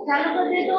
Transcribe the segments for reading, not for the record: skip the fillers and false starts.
ચાલુ કરી દેજો.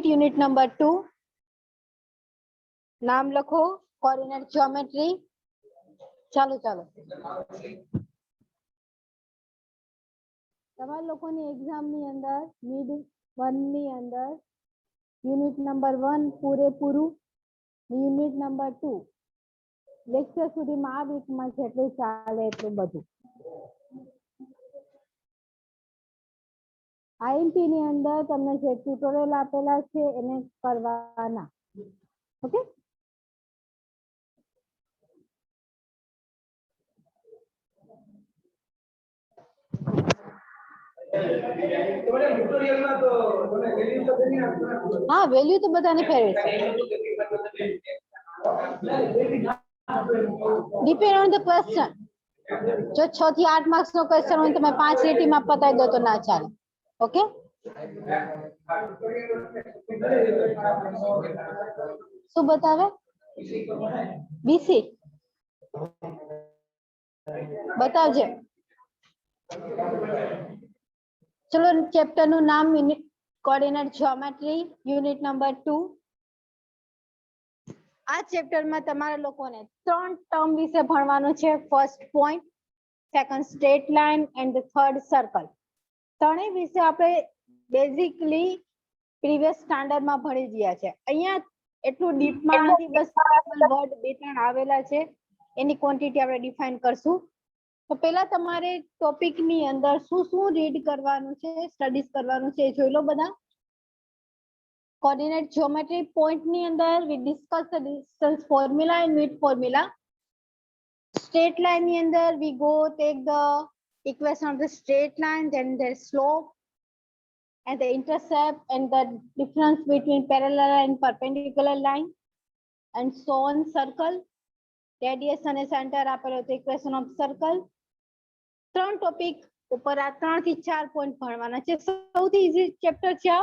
यूनिट नंबर 2 नाम लखो कोऑर्डिनेट ज्योमेट्री चालू તમારા લોકોની એક્ઝામ ની અંદર મિડ 1 ની અંદર યુનિટ નંબર 1 પૂરેપૂરું યુનિટ નંબર 2 લેક્ચર સુધીમાં આ વીકમાં જેટલું ચાલે એટલું બધું આઈએમપી ની અંદર તમને જે ટ્યુટોરિયલ આપેલા છે એને કરવાના ઓકે हाँ वैल्यू तो बताने favourite depend on the question जो 6 થી 8 मार्क्स નો क्वेश्चन હોય તમે 5 લીટીમાં પતાવી દો તો ના ચાલે ઓકે શું બતાવે બીસી બતાવજે चलो चैप्टर નું નામ કોઓર્ડિનેટ જ્યોમેટ્રી યુનિટ નંબર 2 આ ચેપ્ટર માં તમારા લોકોને ત્રણ ટર્મ વિશે ભણવાનું છે first point second straight line and the third circle ત્રણેય વિશે આપણે બેઝિકલી પ્રીવિયસ સ્ટાન્ડર્ડ માં ભણી ગયા છે અહીંયા એટલું ડીપ માં નથી બસ વર્ડ બે ત્રણ આવેલા છે એની ક્વોન્ટિટી આપણે ડિફાઇન કરશું તો પહેલા તમારે ટોપિક ની અંદર શું રીડ કરવાનું છે સ્ટડીઝ કરવાનું છે જોઈ લો બધા કોઓર્ડિનેટ જ્યોમેટ્રી પોઈન્ટ ની અંદર we discuss the distance formula and width formula straight line ની અંદર we go take the equation of the straight line then the slope and the intercept and the difference between parallel and perpendicular line and so on circle radius and center આપેલો તો equation of circle ત્રણ topic ઉપર આ 3 થી 4 point ભણવાના છે સૌથી easy chapter છે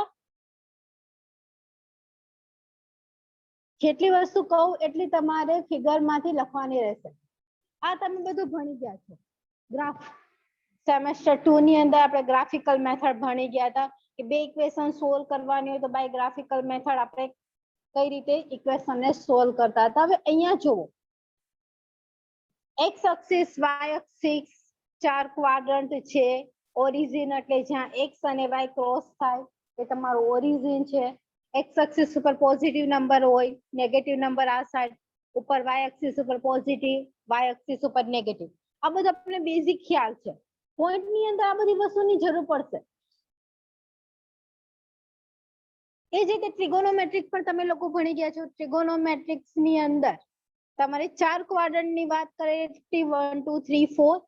જેટલી વસ્તુ કહું એટલી તમારે ફિગર માંથી લખવાની રહેશે આ તમે બધું ભણી ગયા છો ગ્રાફ સેમેસ્ટર 2 ની અંદર આપણે ગ્રાફિકલ મેથડ ભણી ગયા હતા કે બે ઇક્વેશન સોલ્વ કરવાની હોય તો બાય ગ્રાફિકલ મેથડ આપણે કઈ રીતે ઇક્વેશન ને સોલ્વ કરતા હતા હવે અહીંયા જુઓ x एक्सिस y एक्सिस चार क्वाड्रंट છે ઓરિજિન એટલે જ્યાં x અને y ક્રોસ થાય એ તમારો ઓરિજિન છે x एक्सिस ઉપર પોઝિટિવ નંબર હોય નેગેટિવ નંબર આ સાઈડ ઉપર y एक्सिस ઉપર પોઝિટિવ y एक्सिस ઉપર નેગેટિવ આ બધું આપણે બેઝિક ખ્યાલ છે પોઈન્ટ ની અંદર આ બધી વસ્તુની જરૂર પડશે એ જ રીતે ટ્રિગોનોમેટ્રિક પણ તમે લોકો ભણી ગયા છો ટ્રિગોનોમેટ્રિક્સ ની અંદર તમારે ચાર ક્વાડ્રન્ટ ની વાત કરીએ 1 2 3 4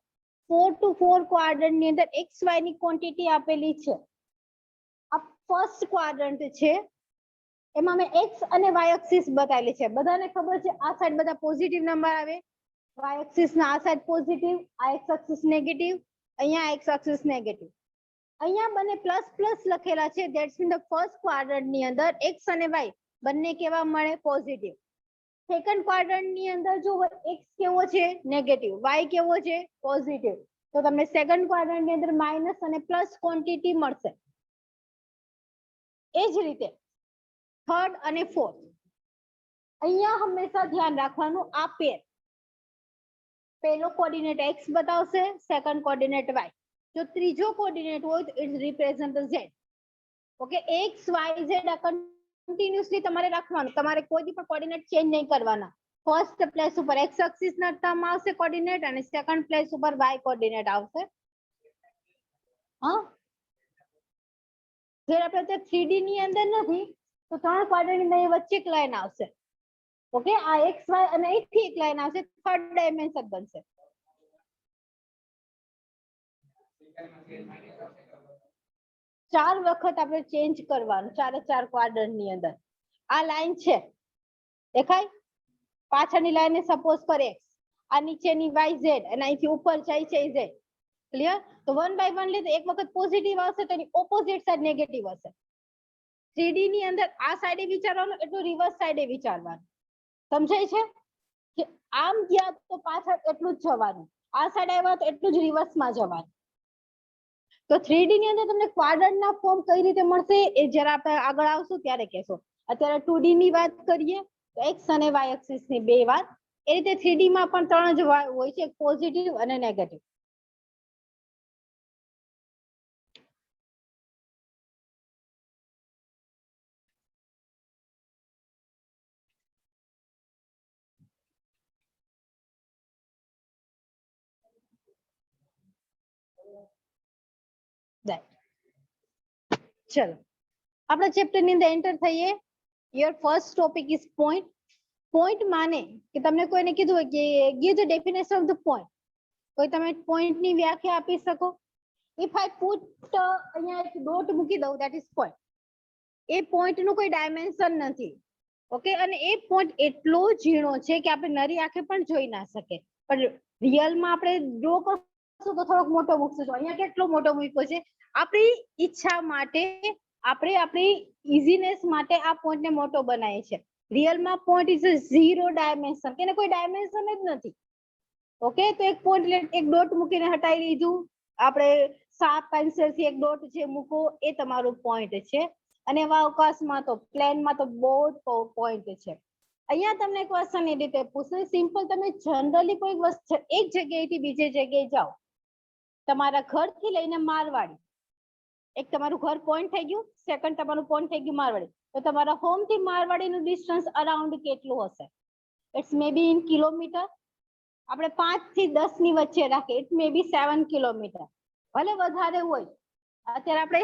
4 to 4 ક્વાડ્રન્ટ ની અંદર x y ની ક્વોન્ટિટી આપેલી છે આ ફર્સ્ટ ક્વાડ્રન્ટ છે એમાં મેં x અને y એક્સિસ બતાવેલી છે બધાને ખબર છે આ સાઈડ બધા પોઝિટિવ નંબર આવે y एक्सिस ના આ સાઈડ પોઝિટિવ, આ x एक्सिस નેગેટિવ, અહીંયા x एक्सिस નેગેટિવ. અહીંયા બંને પ્લસ પ્લસ લખેલા છે, that's mean the first quadrant ની અંદર x અને y બંને કેવા મળે? પોઝિટિવ. સેકન્ડ ક્વાડ્રન્ટ ની અંદર જો x કેવો છે? નેગેટિવ, y કેવો છે? પોઝિટિવ. તો તમને સેકન્ડ ક્વાડ્રન્ટ ની અંદર માઇનસ અને પ્લસ ક્વોન્ટિટી મળશે. એ જ રીતે થર્ડ અને ફોર્થ, અહીંયા હંમેશા ધ્યાન રાખવાનું આ પેર, પહેલો કોઓર્ડિનેટ x બતાવશે, સેકન્ડ કોઓર્ડિનેટ y. જો ત્રીજો કોઓર્ડિનેટ હોય તો it's represent z. Okay, x y z આ કન્ટિન્યુઅસલી તમારે રાખવાનું, તમારે કોઈ પણ કોઓર્ડિનેટ ચેન્જ નહીં કરવાના. ફર્સ્ટ પ્લેસ ઉપર x એક્સિસ ના ટર્મ આવશે કોઓર્ડિનેટ અને સેકન્ડ પ્લેસ ઉપર y કોઓર્ડિનેટ આવશે. હા, જે આપણે 3D ની અંદર નથી તો ત્રણ ક્વાડ્રન્ટ ની વચ્ચે એક લાઈન આવશે. ઓકે, આ x y અને અહીંથી એક લાઈન આવશે, થર્ડ ડાયમેન્શન બનશે. ચાર વખત આપણે ચેન્જ કરવાનું, ચારે ચાર ક્વાડ્રન્ટ ની અંદર. આ લાઈન છે દેખાય, પાછળની લાઈન ને સપોઝ કરે x, આ નીચેની y z અને અહીંથી ઉપર જાય છે z. ક્લિયર? તો વન બાય વન લે તો એક વખત પોઝિટિવ આવશે તો એની ઓપોઝિટ સાઈડ નેગેટિવ હશે. 3D ની અંદર આ સાઈડે વિચારવાનું, એટલું રિવર્સ સાઈડે વિચારવાનું. સમજાય છે કે આમ ગયા તો પાછળ એટલું જ જવાનું, આ સાઈડ આવ્યા તો એટલું જ રિવર્સમાં જવાનું. તો 3D ની અંદર તમને ક્વાડ્રન્ટ ના ફોર્મ કઈ રીતે મળશે એ જરા આપણે આગળ આવશું ત્યારે કહેશો. અત્યારે 2D ની વાત કરીએ તો x અને y એક્સિસ ની બે વાત. એ રીતે 3D માં પણ ત્રણ જ હોય છે, પોઝિટિવ અને નેગેટિવ. ચલો આપણા ચેપ્ટર ની અંદર એન્ટર થઈએ. Your first topic is point. Point માને કે તમને કોઈને કીધું હોય કે give the definition of the point, કોઈ તમે પોઈન્ટ ની વ્યાખ્યા આપી શકો? ઇફ આઈ પુટ અહીંયા એક ડોટ મૂકી દઉં, that is point. A point નું કોઈ ડાયમેન્શન નથી. ઓકે, અને એ પોઈન્ટ એટલો ઝીણો છે કે આપણે નરી આંખે પણ જોઈ ના શકે, પણ રિયલમાં આપણે ડ્રો કરશું તો થોડોક મોટો મૂકશું. અહીંયા કેટલો મોટો મૂક્યો છે, આપણી ઈચ્છા માટે, આપણે આપણી ઇઝીનેસ માટે આ પોઈન્ટ ને મોટો બનાવીએ છીએ. રિયલમાં point is a zero dimension, કે કોઈ ડાયમેન્શન જ નથી. ઓકે, તો એક પોઈન્ટ એક ડોટ મૂકીને હટાવી દીધું આપણે. શાર્પ પેન્સિલ થી એક ડોટ જે મૂકો એ તમારું પોઈન્ટ છે. અને એવા અવકાશમાં તો પ્લેનમાં તો બહુ જ પોઈન્ટ છે. અહીંયા તમને ક્વેશ્ચન એ રીતે પૂછે, સિમ્પલ તમે જનરલી કોઈ વસ્તુ એક જગ્યાએથી બીજી જગ્યાએ જાઓ, તમારા ઘરથી લઈને મારવાડી, એક તમારું ઘર પોઈન્ટ થઈ ગયું, સેકન્ડ તમારું પોઈન્ટ થઈ ગયું મારવાડી, તો તમારા હોમ થી મારવાડીનું ડિસ્ટન્સ અરાઉન્ડ કેટલું હશે? It's may be in kilometre. આપણે 5 થી 10 ની વચ્ચે રાખીએ, ઇટ મે બી 7 કિલોમીટર, ભલે વધારે હોય. અત્યારે આપણે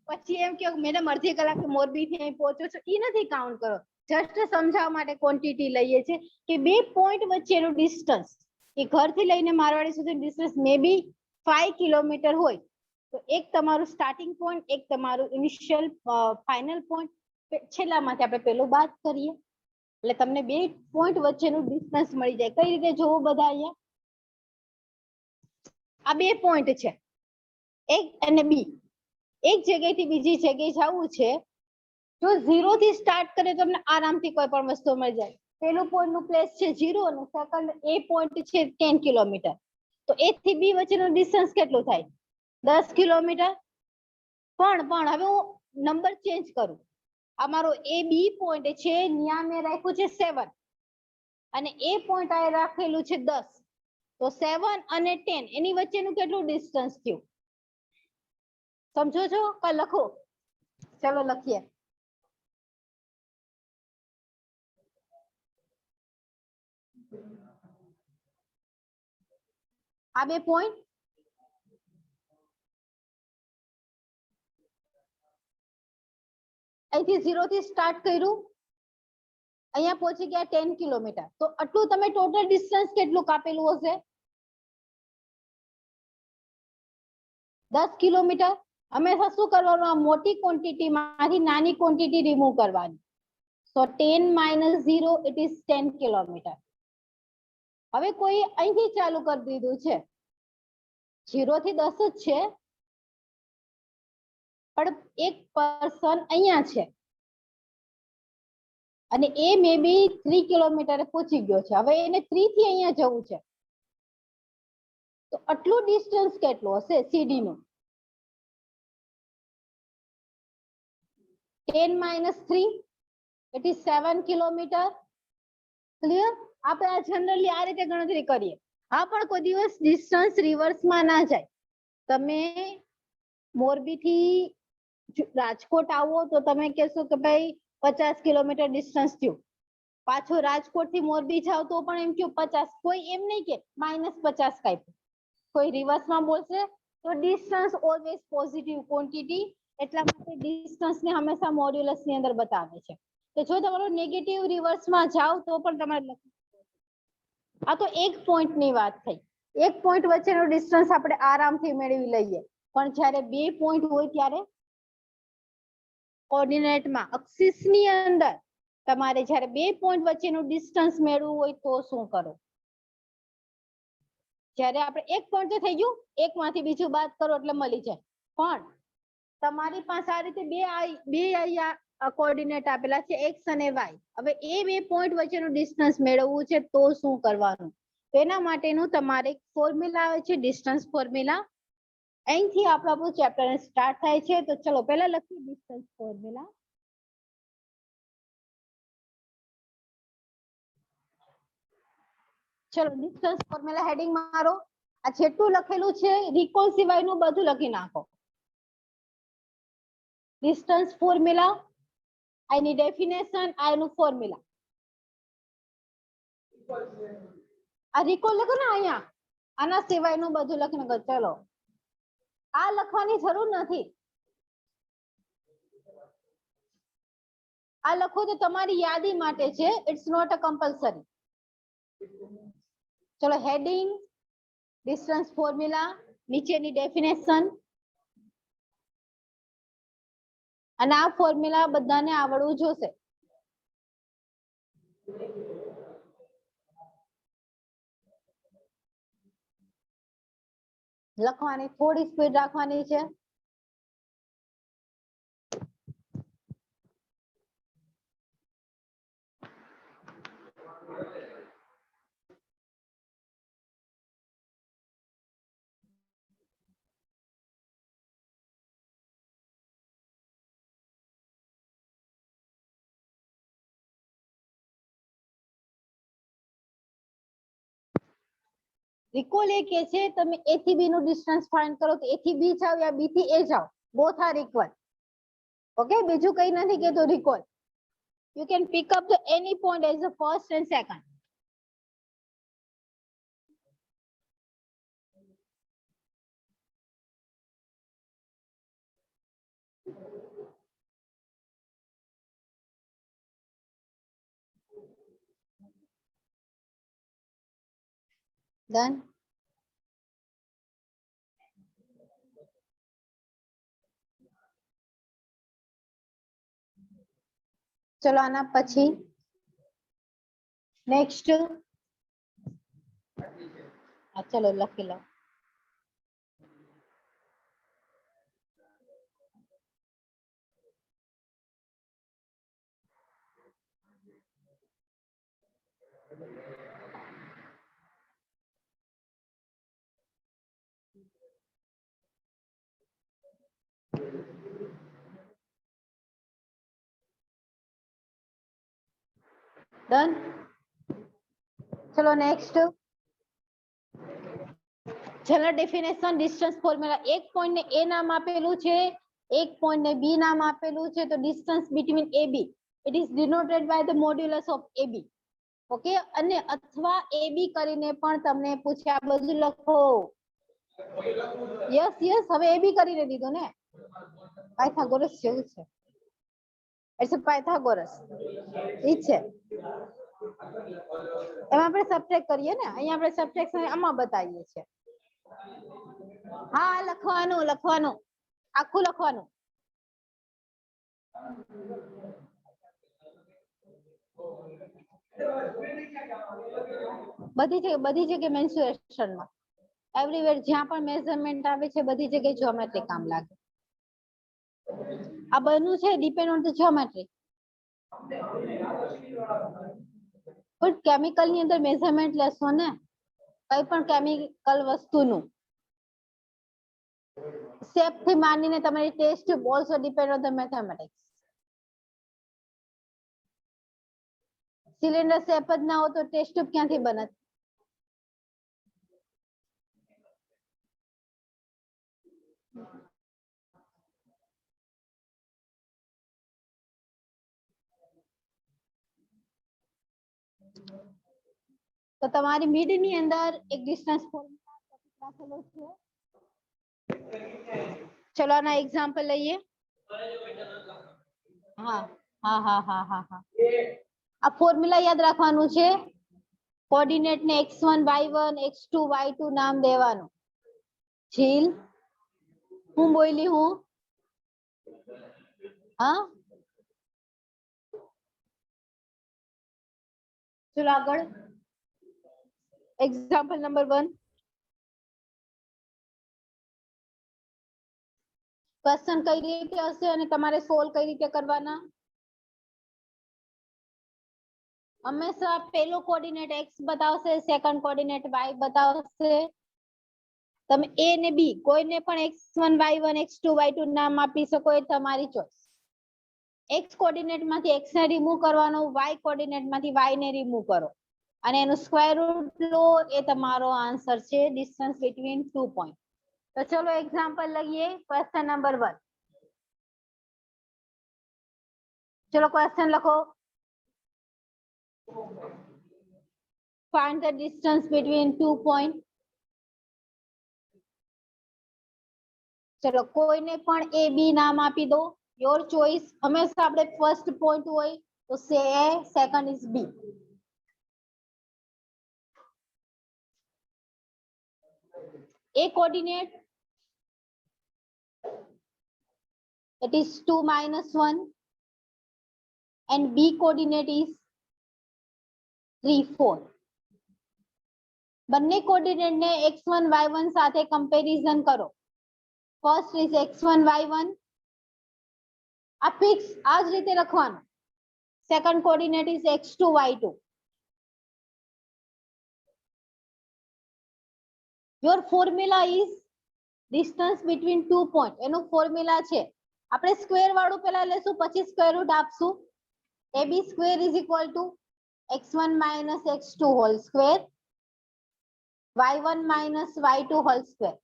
પછી એમ કે મેડમ અડધી કલાક મોરબી થી અહીં પહોંચો છો, એ નથી કાઉન્ટ કરો. જસ્ટ સમજાવવા માટે ક્વોન્ટિટી લઈએ છીએ કે બે પોઈન્ટ વચ્ચેનું ડિસ્ટન્સ, એ ઘરથી લઈને મારવાડી સુધી ડિસ્ટન્સ મે બી 5 કિલોમીટર હોય, તો એક તમારું સ્ટાર્ટિંગ પોઈન્ટ, એક તમારું ઇનિશિયલ ફાઇનલ પોઈન્ટ. છેલ્લામાંથી આપણે પેલું બાદ કરીએ એટલે તમને બે પોઈન્ટ વચ્ચેનું ડિસ્ટન્સ મળી જાય. કઈ રીતે જોવો બધા? અહીંયા આ બે પોઈન્ટ છે, એક અને બી. એક જગ્યાએથી બીજી જગ્યાએ જવું છે, જો 0 થી સ્ટાર્ટ કરે તો તમને આરામથી કોઈ પણ વસ્તુ મળી જાય. પેલું પોઈન્ટ નું પ્લેસ છે 0 અને સેકન્ડ એ પોઈન્ટ છે 10 કિલોમીટર, તો એ થી બી વચ્ચેનું ડિસ્ટન્સ કેટલું થાય? 10 કિલોમીટર. પણ હવે હું નંબર ચેન્જ કરું. અમારો એ બી પોઈન્ટ છે, ત્યાં મેં રાખ્યું છે 7 અને એ પોઈન્ટ આ રાખેલું છે 10, તો 7 અને 10 એની વચ્ચેનું કેટલું ડિસ્ટન્સ થયું? સમજો છો કે લખો? ચલો લખીએ. આ બે પોઈન્ટ અહીંથી 0 થી સ્ટાર્ટ કર્યું, અહીંયા પહોંચી ગયા 10 કિલોમીટર, તો આટલું તમે ટોટલ ડિસ્ટન્સ કેટલું કાપેલું હશે? 10 કિલોમીટર. હંમેશા શું કરવાનું? આ મોટી ક્વોન્ટિટી માંથી નાની ક્વોન્ટિટી રિમૂવ કરવાની. So 10 minus 0 it is 10 kilometer. હવે કોઈ અહીંથી ચાલુ કરી દીધું છે, 0 થી 10 જ છે, પણ એક પર્સન અહીંયા છે અને એ મે બી 3 કિલોમીટરે પહોંચી ગયો છે. હવે એને 3 થી અહીંયા જવું છે, તો આટલું ડિસ્ટન્સ કેટલું હશે સીડી નું? 10 - 3 ઇટ ઇઝ 7 કિલોમીટર. ક્લિયર? આપણે આ જનરલી આ રીતે ગણતરી કરીએ. હા, પણ કોઈ દિવસ ડિસ્ટન્સ રિવર્સમાં ના જાય. તમે મોરબી થી રાજકોટ આવો તો તમે કહેશો કે ભાઈ 50 કિલોમીટર ડિસ્ટન્સ થયું. પાછો રાજકોટ થી મોરબી જાવ તો પણ એમ થયું 50. કોઈ એમ નહીં કે -50 કાપ્યું. કોઈ રિવર્સમાં બોલશે તો ડિસ્ટન્સ ઓલવેઝ પોઝિટિવ ક્વોન્ટિટી, એટલા માટે ડિસ્ટન્સ ને હંમેશા મોડ્યુલસ ની અંદર બતાવે છે. તો જો તમારો નેગેટિવ રિવર્સમાં જાવ તો પણ તમારે લખવું. આ તો એક પોઈન્ટ ની વાત થઈ. એક પોઈન્ટ વચ્ચેનો ડિસ્ટન્સ આપણે આરામથી મેળવી લઈએ, પણ જ્યારે બે પોઈન્ટ હોય ત્યારે કોઓર્ડિનેટમાં એક્સિસ ની અંદર તમારે જ્યારે બે પોઈન્ટ વચ્ચેનું ડિસ્ટન્સ મેળવવું હોય તો શું કરો? જ્યારે આપણે એક પોઈન્ટ તો થઈ ગયું, એકમાંથી બીજું બાદ કરો એટલે મળી જાય, પણ તમારી પાસે આ રીતે બે કોઓર્ડિનેટ આપેલા છે એક્સ અને વાય. હવે એ બે પોઈન્ટ વચ્ચેનું ડિસ્ટન્સ મેળવવું છે તો શું કરવાનું? એના માટેનું તમારે એક ફોર્મ્યુલા આવે છે, ડિસ્ટન્સ ફોર્મ્યુલા. અહીંથી આપણું ચેપ્ટર સ્ટાર્ટ થાય છે. તો ચલો પહેલા લખીએ ડિસ્ટન્સ ફોર્મ્યુલા. ચલો ડિસ્ટન્સ ફોર્મ્યુલા હેડિંગ મારો. આ જેટલું લખેલું છે રિકોલ સિવાયનું બધું લખી નાખો. ડિસ્ટન્સ ફોર્મ્યુલા, આની ડેફિનેશન, આનું ફોર્મ્યુલા. આ રિકોલ લખો ને અહીંયા, આના સિવાયનું બધું લખી નાખો. ચલો આ લખવાની જરૂર નથી. આ લખો તો તમારી યાદી માટે છે, ઇટ્સ નોટ અ કમ્પલસરી. ચલો હેડિંગ, ડિસ્ટન્સ ફોર્મ્યુલા, નીચેની ડેફિનેશન, અને આ ફોર્મ્યુલા બધાને આવડવું જોશે. લખવાની થોડી સ્પીડ રાખવાની છે. રિકોલ એ કે છે તમે એ થી બી નું ડિસ્ટન્સ ફાઇન્ડ કરો, તો એ થી બી જાવ યા બી થી એ જાવ, બોથ આર ઇક્વલ. ઓકે, બીજું કઈ નથી કેતો recall. You can pick up the any point as the first and second. Done. ચલો આના પછી નેક્સ્ટ. ચલો લખી લો. ડન. ચલો નેક્સ્ટ. ચલો ડેફિનેશન, ડિસ્ટન્સ ફોર્મ્યુલા. એક પોઈન્ટ ને એ નામ આપેલું છે, એક પોઈન્ટ ને બી નામ આપેલું છે, તો distance between A B it is denoted by the modulus of A B. Okay, અને અથવા એ બી કરીને પણ તમને પૂછે આ બધું લખો. યસ યસ, હવે એ બી કરીને દીધું ને, પાયથાગોરસ જેવું છે. ઇટ્સ પાયથાગોરસ ઈ છે. એમાં આપણે સબટ્રેક્ટ કરીએ ને, અહીંયા આપણે સબટ્રેક્શન આમાં બતાવીએ છીએ. હા લખવાનું લખવાનું, આખું લખવાનું. બધી જગ્યાએ મેન્સ્યુરેશનમાં એવરીવેર જ્યાં પણ મેઝરમેન્ટ આવે છે બધી જગ્યાએ જ્યોમેટ્રી કામ લાગે. આ બનવું છે ડિપેન્ડ ઓન ધ જ્યોમેટ્રી. પણ કેમિકલ ની અંદર મેઝરમેન્ટ લેશો ને કઈ પણ કેમિકલ વસ્તુનું શેપ થી માંડીને તમારી test also depend on the mathematics. Cylinder shape જ ના હોય તો ટેસ્ટ ટ્યુબ ક્યાંથી બને? તો તમારી મિડ ની અંદર એક ડિસ્ટન્સ ફોર્મ્યુલા રાખેલો છે. ચલો આના એક્ઝામ્પલ લઈએ. હા હા હા હા હા હા આ ફોર્મ્યુલા યાદ રાખવાનું છે. કોઓર્ડિનેટ ને x1 y1 x2 y2 નામ દેવાનું. જીલ હું બોલી હું હા ચલો આગળ એક્ઝામ્પલ નંબર 1. ક્વેશ્ચન કઈ રીતે હશે અને તમારે સોલ્વ કઈ રીતે કરવાના? હંમેશા પેલો કોઓર્ડિનેટ x બતાવશે, સેકન્ડ કોઓર્ડિનેટ y બતાવશે. તમે a ને b કોઈને પણ x1 y1 x2 y2 નામ આપી શકો, એ તમારી ચોઈસ. x કોઓર્ડિનેટ માંથી x ને રિમૂવ કરવાનો, y કોઓર્ડિનેટ માંથી y ને રિમૂવ કરો અને એનું સ્ક્વેર રૂટ લો, એ તમારો આન્સર છે ડિસ્ટન્સ બિટવીન 2 પોઈન્ટ. તો ચલો એક્ઝામ્પલ લઈએ. Question number 1. ચલો ક્વેશ્ચન લખો. Find the distance between 2 points. ચલો કોઈને પણ a b નામ આપી દો, યોર ચોઈસ. હંમેશા આપણે ફર્સ્ટ પોઈન્ટ હોય તો સે a, second is b. a coordinate it is 2 minus 1 and b coordinate is 3 4. બંને કોઓર્ડિનેટ ને x1 y1 સાથે કમ્પેરિઝન કરો. ફર્સ્ટ ઇઝ x1 y1, આ ફિક્સ આ જ રીતે લખવાનું. Second coordinate is x2 y2. Your formula is distance between 2 point. એનું ફોર્મ્યુલા છે, આપણે સ્ક્વેર વાળું પહેલા લેશું પછી સ્ક્વેર રૂટ આપશું. ab square is equal to x1 minus x2 whole square y1 minus y2 whole square.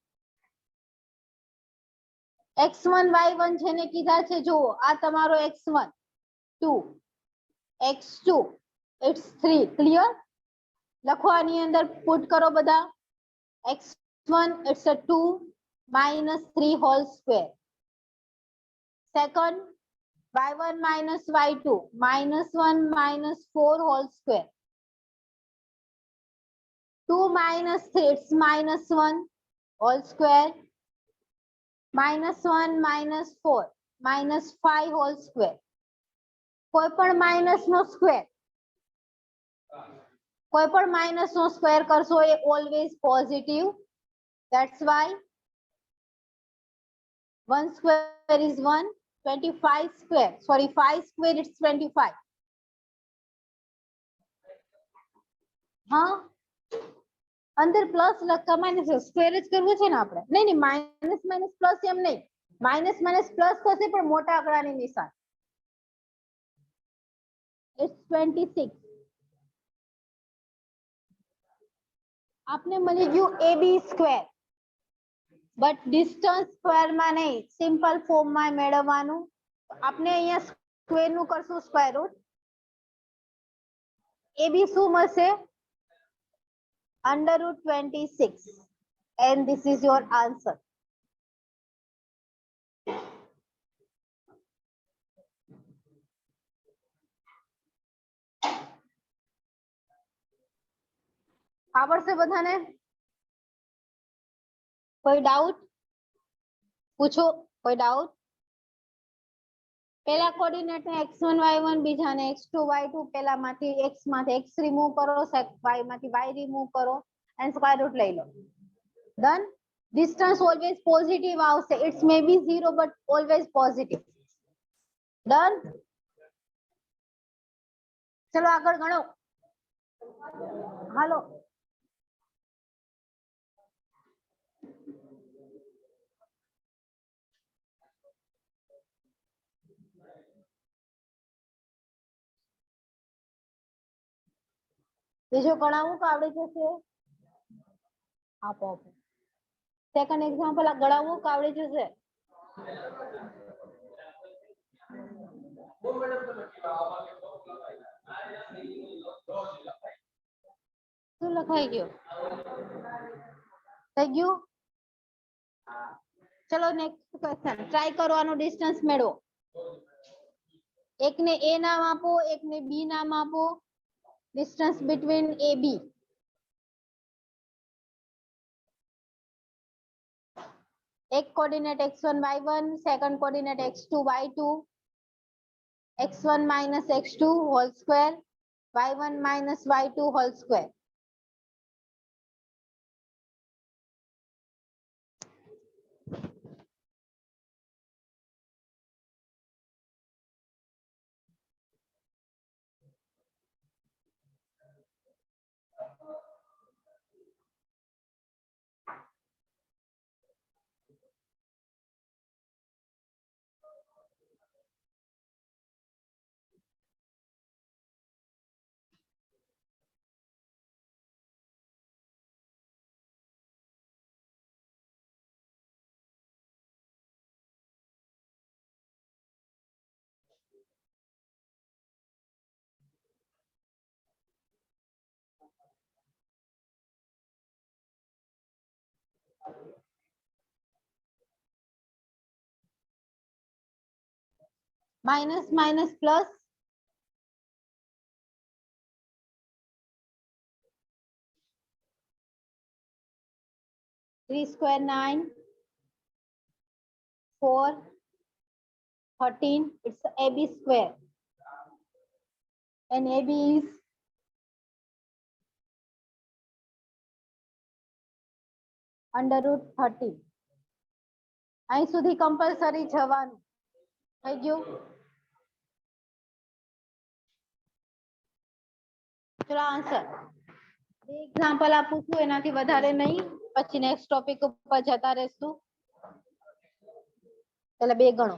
x1 y1 જેને કીધા છે જુઓ, આ તમારો x1 2 x2 it's 3. ક્લિયર? લખો આની અંદર પુટ કરો બધા. x1 it's a 2 minus 3 whole square. Second y1 minus y2 minus 1 minus 4 whole square. 2 minus 3 it's minus 1 whole square. Minus 1 minus 4 minus 5 whole square. કોઈ પણ માઇનસ નો સ્ક્વેર, કોઈ પણ માઇનસ નો સ્ક્વેર કરશો એ always positive. That's why 1 square is 1, 25 square, sorry 5 square it's 25. હા અંદર પ્લસ લખતા માઇનસ સ્ક્વેર જ કરવું છે ને આપણે. નહીં નહીં, માઇનસ માઇનસ પ્લસ એમ નહીં, માઇનસ માઇનસ પ્લસ થશે પણ મોટા આંકડાની નિશાન. it's 26. આપને મળી ગયું ab square, but distance square માં નહીં, સિમ્પલ ફોર્મ માં મેળવવાનું. આપણે અહીંયા સ્ક્વેર નું કરશું સ્ક્વેર રૂટ. ab શું મળશે? under root 26 and this is your answer. આવડશે બધાને? કોઈ ડાઉટ પૂછો? કોઈ ડાઉટ? પેલા કોઓર્ડિનેટ ને x1 y1 બીજા ને x2 y2 પેલા માંથી x માંથી x રિમૂવ કરો y માંથી y રિમૂવ કરો and સ્ક્વેર રૂટ લઈ લો ડન ડિસ્ટન્સ ઓલવેઝ પોઝિટિવ આવશે it's may be 0 but always positive done ચલો આગળ ગણો હાલો બીજો ગણાવું તો આવડી જશે આપો આપો સેકન્ડ એક્ઝામ્પલ આ ગણાવું તો આવડી જશે શું લખાઈ ગયું થઈ ગયું ચલો નેક્સ્ટ ક્વેશ્ચન ટ્રાય કરવાનો ડિસ્ટન્સ મેળવો એકને a નામ આપો એકને b નામ આપો ડિસ્ટન્સ બિટવીન a b एक coordinate x1 y1 second coordinate x2 y2 x1 minus x2 whole square y1 minus y2 whole square minus minus plus 3 square 9 4 13 it's AB square and AB is under root 30 અહીં સુધી compulsory જવાનું થઈ ગયું ચલો answer બે example આપું છું એનાથી વધારે નહીં પછી નેક્સ્ટ ટોપિક ઉપર જતા રહેશું એટલે બે ગણો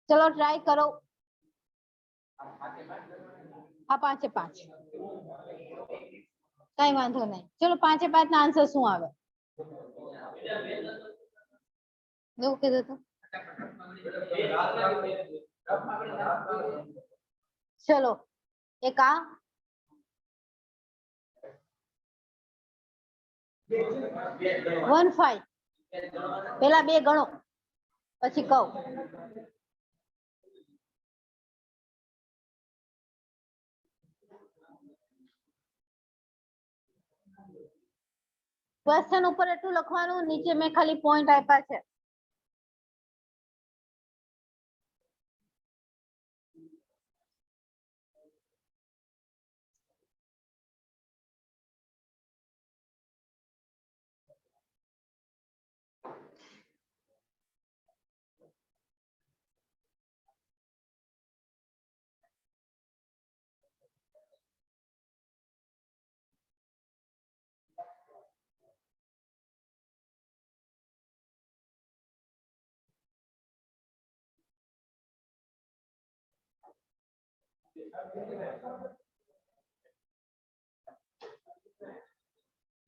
ચલો ટ્રાય કરો હા 5 કઈ વાંધો નહીં ચલો 5 ના આન્સર શું આવે એવું કીધું હતું ચલો એક આ 1 5 પેલા બે ગણો પછી કહું ક્વેશ્ચન ઉપર એટલું લખવાનું નીચે મેં ખાલી પોઈન્ટ આપ્યા છે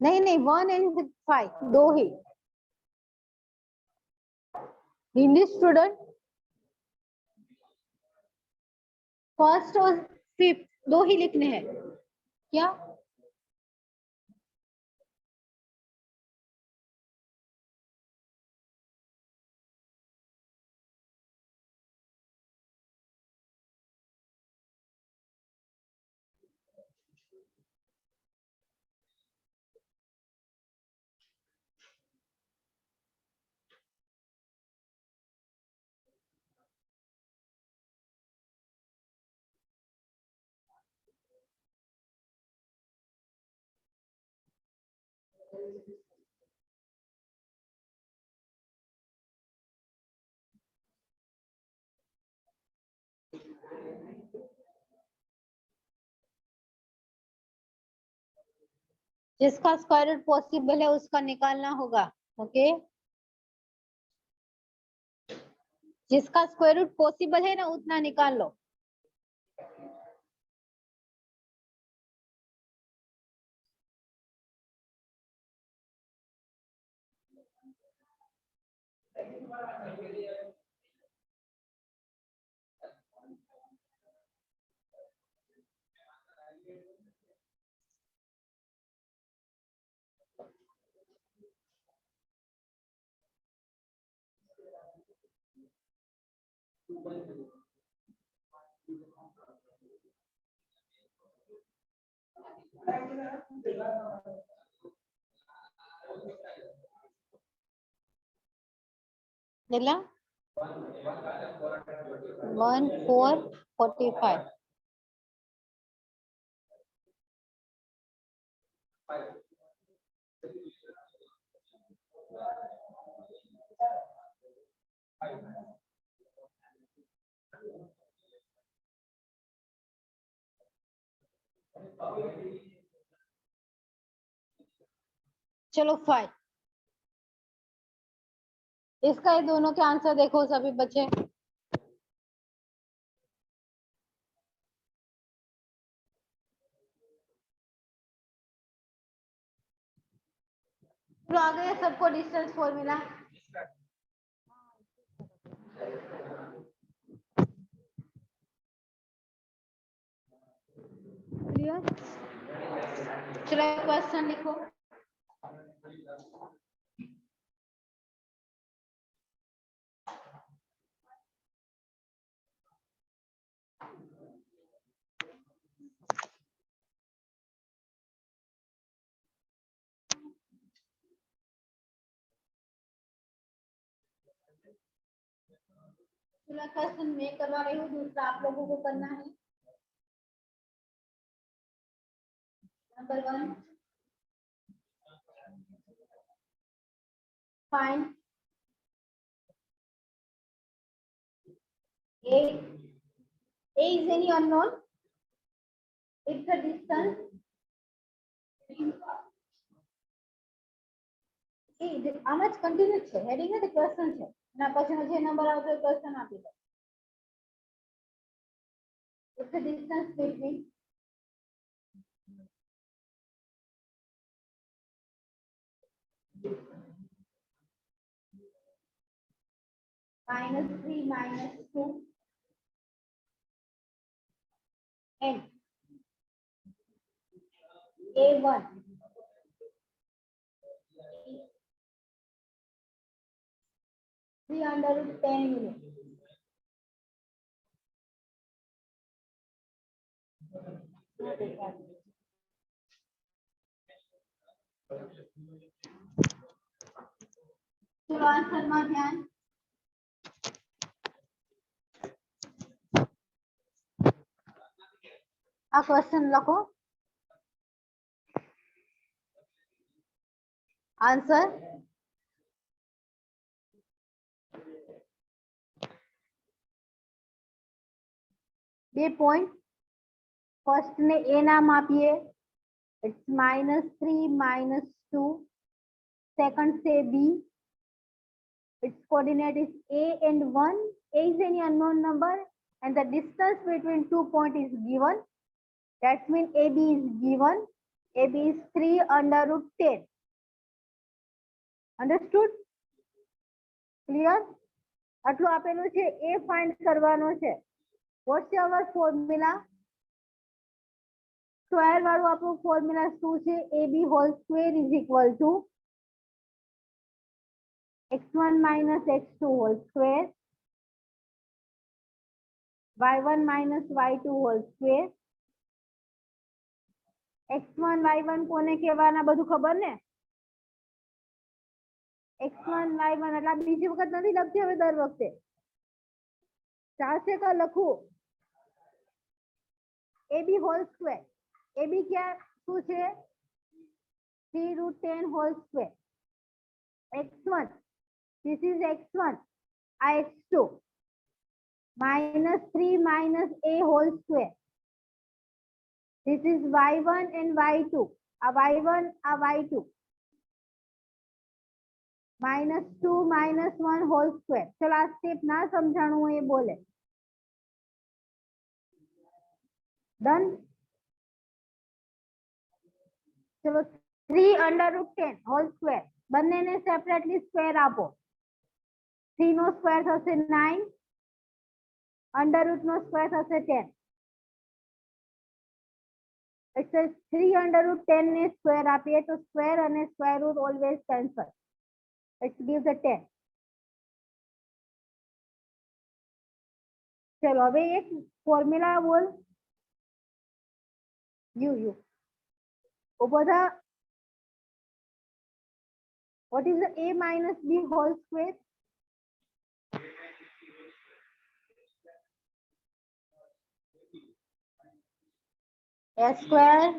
नहीं नहीं 1 and 5 दो ही हिंदी स्टूडेंट फर्स्ट और फिफ्थ दो ही लिखने हैं क्या जिसका स्क्वायर रूट पॉसिबल है उसका निकालना होगा। ओके, जिसका स्क्वायर रूट पॉसिबल है ना उतना निकाल लो। निला 1445 चलो 5। इसका ये दोनों के आंसर देखो सभी बच्चे। तो आ गया सबको डिस्टेंस फॉर्मूला। क्लियर? चलो क्वेश्चन लिखो। चलो क्वेश्चन मैं करवा रही हूँ, दूसरा आप लोगों को करना है। Number 1, find A. A is any unknown if the distance આમાં જ કન્ટિન્યુઅસ છે, હેડિંગ નથી, ક્વેશ્ચન છે ના પછીનો જે નંબર આવતો એ ક્વેશ્ચન આપી દો. If the distance between -3 -2 and A1 3/10 units. चलो आंसर में ध्यान। आ क्वेश्चन लखो। आंसर बे पॉइंट फर्स्ट ने ए नाम आपीए, इट्स -3 -2, सेकंड से B, its coordinate is a and 1. A is any unknown number and the distance between 2 points is given. That means AB is given. AB is 3/10. Understood? Clear? આટલું આપેલું છે, A find કરવાનો છે. What's our formula? Square વાળું આપણું formula શું છે? AB whole square is equal to x1 minus x2 whole square, y1 minus y2 whole square. x1 y1 કોને કહેવાના બધું ખબર ને? x1 y1 એટલે બીજી વખત નથી લખતી હવે દર વખતે. ચાલશે કે લખું? AB whole square. AB क्या શું છે? 3 root 10 whole square. x1, this is x1, x2, minus 3 minus a whole square. This is y1 and y2, y1, y2, minus 2 minus 1 whole square. चलो आ स्टेप ना समझाणु ये बोले. Done. चलो 3 under root 10 whole square. બંને ને સેપરેટલી સ્ક્વેર આપો. 3 નો square થશે 9, under route નો square થશે 10. એટલે 3 under root 10 ને સ્ક્વેર આપીએ તો સ્ક્વેર અને square root always cancel. It gives a 10. ચલો હવે એક ફોર્મ્યુલા બોલ. યુ ઉભો થા. What is the a minus b whole square? A square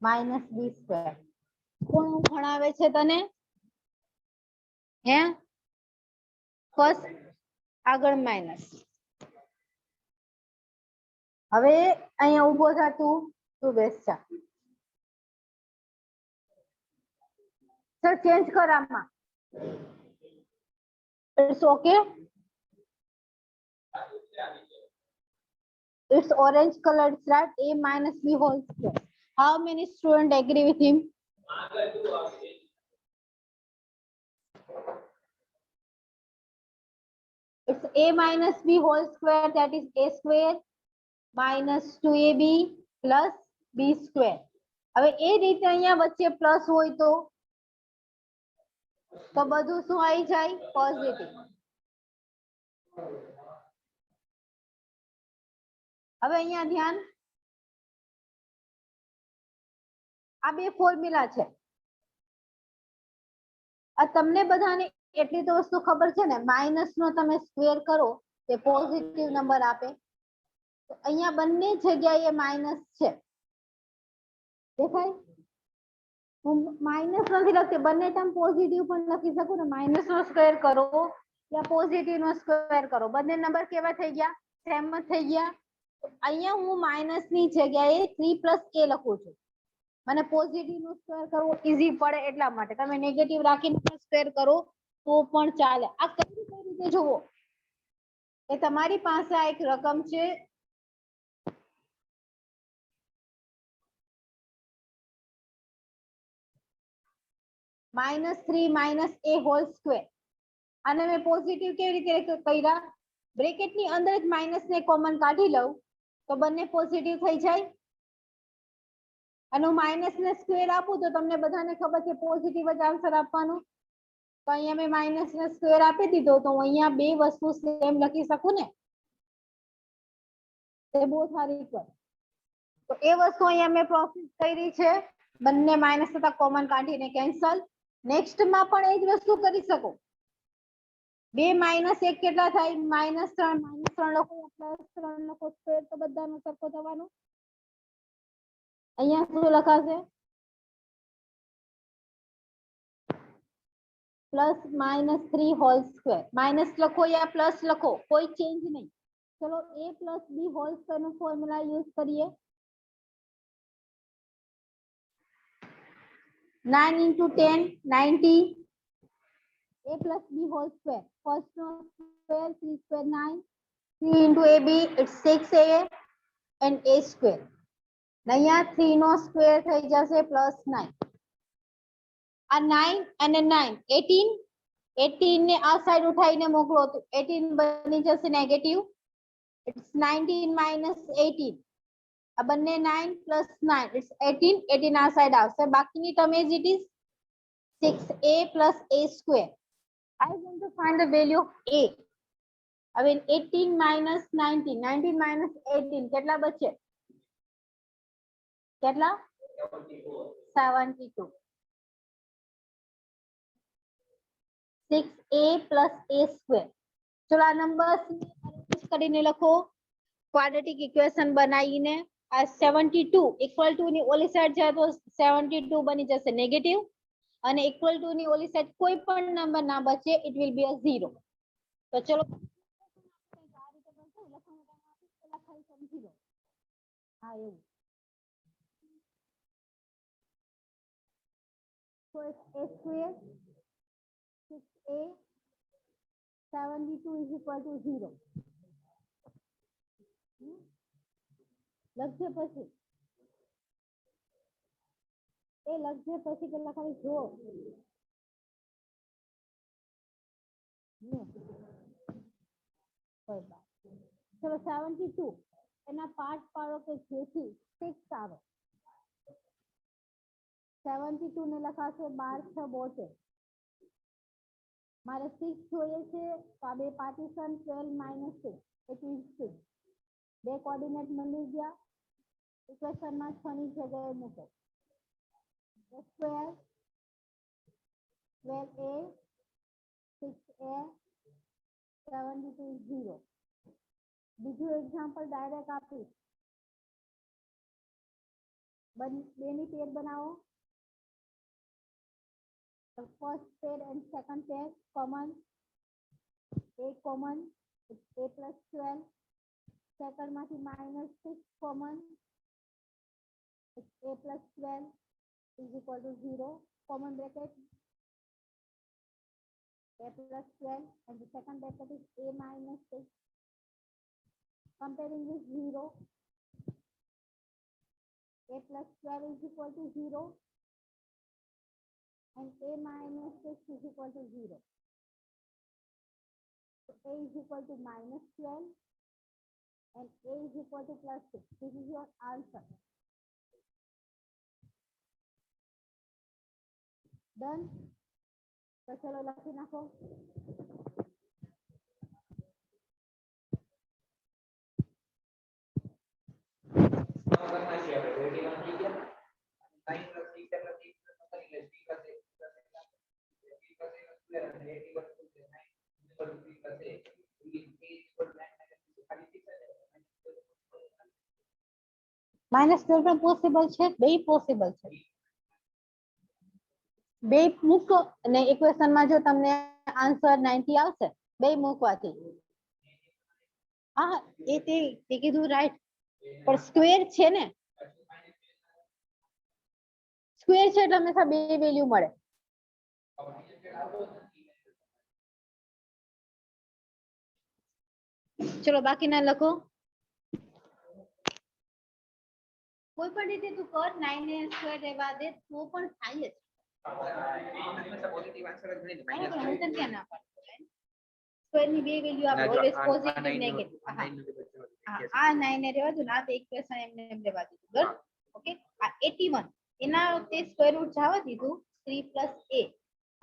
minus b square. કોણ ભણાવે છે તને? હે? ફર્સ્ટ આગળ માઇનસ. હવે અહીંયા ઉભો થા તું બેસજા. સર ચેન્જ કર આમાં. It's okay. It's orange colored, right? A minus b whole square. How many students agree with him? It's a minus b whole square, that is a square minus 2ab plus b square. હવે એ રીતે અહીંયા વચ્ચે plus હોય તો બધું શું આવી જાય? પોઝિટિવ. હવે અહીંયા ધ્યાન, આ બે ફોર્મ્યુલા છે. આ તમને બધાને એટલી તો વસ્તુ ખબર છે ને, માઇનસ નો તમે સ્ક્વેર કરો તે પોઝિટિવ નંબર આપે. તો અહીંયા બંને જગ્યાએ માઇનસ છે. દેખાય? હું માઇનસ નથી લખતી, બંને ટર્મ પોઝિટિવ પણ લખી શકું ને. માઇનસ નો સ્ક્વેર કરો या પોઝિટિવ નો સ્ક્વેર કરો, બંને નંબર કેવા થઈ ગયા? સેમ જ થઈ ગયા. અહીંયા હું માઇનસ ની જગ્યાએ 3 પ્લસ a લખું છું. મને પોઝિટિવ નો સ્ક્વેર કરવો ઈઝી પડે એટલા માટે. તમે નેગેટિવ રાખીને સ્ક્વેર કરો તો પણ ચાલે. આ કઈ રીતે જોવો એ તમારી પાસે આ એક રકમ છે, -3 minus a whole square. આને મેં પોઝિટિવ કેવી રીતે કર્યા? બ્રેકેટ ની અંદર જ માઇનસ ને કોમન કાઢી લઉં તો બંને પોઝિટિવ થઈ જાય. અને માઇનસ ને સ્ક્વેર આપું તો તમને બધાને ખબર છે પોઝિટિવ જ આન્સર આપવાનો. તો અહીંયા મેં માઇનસ ને સ્ક્વેર આપી દીધો તો હું અહીંયા બે વસ્તુ સેમ લખી શકું ને. તે બોથ આર ઇક્વલ. તો એ વસ્તુ અહીંયા મેં પ્રોસેસ કરી છે, બંને માઇનસ તથા કોમન કાઢીને કેન્સલ. નેક્સ્ટ માં પણ એ જ વસ્તુ કરી શકો. 2 minus 1 કેટલા થાય? -3 લખો +3 લખો, સ્ક્વેર તો બધાનો સરખો થવાનો. અહીંયા શું લખાશે? +-3 whole square. માઇનસ લખો યા પ્લસ લખો, કોઈ ચેન્જ નહીં. ચલો a plus b whole square no formula use કરીએ. 9 into 10 90. A plus b whole square. First no square, 3 square 9. 3 into ab, it's 6a and a square. અહીંયા 3 નો સ્ક્વેર થઈ જશે +9. આ 9 અને 9 18. 18 ને આ સાઈડ ઉઠાઈને મોકલો તો 18 બની જશે નેગેટિવ. It's 19 minus 18. આ બંને 9 plus 9, it's 18. 18 આ સાઈડ આવશે. બાકીની term as it is 6a plus a square. I want to find the value of a. I mean 18 minus 19. 19 minus 18 કેટલા બચે? કેટલા? 72. 6a plus a square. ચલો આ નંબર્સ અરેન્જ કરીને લખો, ક્વાડ્રેટિક ઇક્વેશન બનાવીને. આ 72 ઇક્વલ ટુ ની ઓલી સાઈડ જાય તો 72 બની જશે નેગેટિવ અને ઇક્વલ ટુ ની ઓલી સાઈડ કોઈ પણ નંબર ના બચે ઇટ વિલ બી અ 0 તો ચલો આ રીતે બનશે લખાઈ સમજી લો હા એવું so it's a square 6a 72 is equal to 0 લખજે પછી એ લખજે પછી પેલા ખાલી જો ચલો 72 એના પાર્ટ પાડો કે જેથી 6 આવે 72 ને લખાશે 12 6 72 મારે 6 જોઈએ છે તો આ બે પાર્ટીશન 12 - 6 it is 6 બે કોઓર્ડિનેટ મળી ગયા ઇક્વેશનમાં 6 ની જગ્યાએ મૂકો સ્ક્વેર 12a 6a 72 is 0 બીજું એક્ઝામ્પલ ડાયરેક્ટ આપીશ બેની પેર બનાવો first pair and second pair common a common a plus 12 second માંથી -6 common a plus 12 is equal to 0 common bracket a plus 12 and the second bracket is a minus 6 comparing with 0 a plus 12 is equal to 0 and a minus 6 is equal to 0 so a is equal to -12 and a is equal to +6 this is your answer done તો ચલો લખી નાખો -12 પણ possible છે બે possible છે બે મૂકો અને ઇક્વેશનમાં જો તમને આન્સર 90 આવશે બે મૂકવાથી હા એ તે કીધું રાઈટ પણ સ્ક્વેર છે ને સ્ક્વેર છે એટલે હંમેશા બે વેલ્યુ મળે ચલો બાકીના લખો કોઈ પણ રીતે તું કર 9a² રહેવા દે તો પણ થાય જ પોઝિટિવ આન્સર જ નહીં માઈનસ ક્યાં ના પાડે સ્ક્વેર ની બે વેલ્યુ આપો ઓલવેઝ પોઝિટિવ નેગેટિવ આ 9 એ રહેવા દો ના તો ઇક્વેશન એમને એમ રહેવા દીધું બરાબર ઓકે આ 81 એના તે સ્ક્વેર રૂટ જવા દીધું 3 +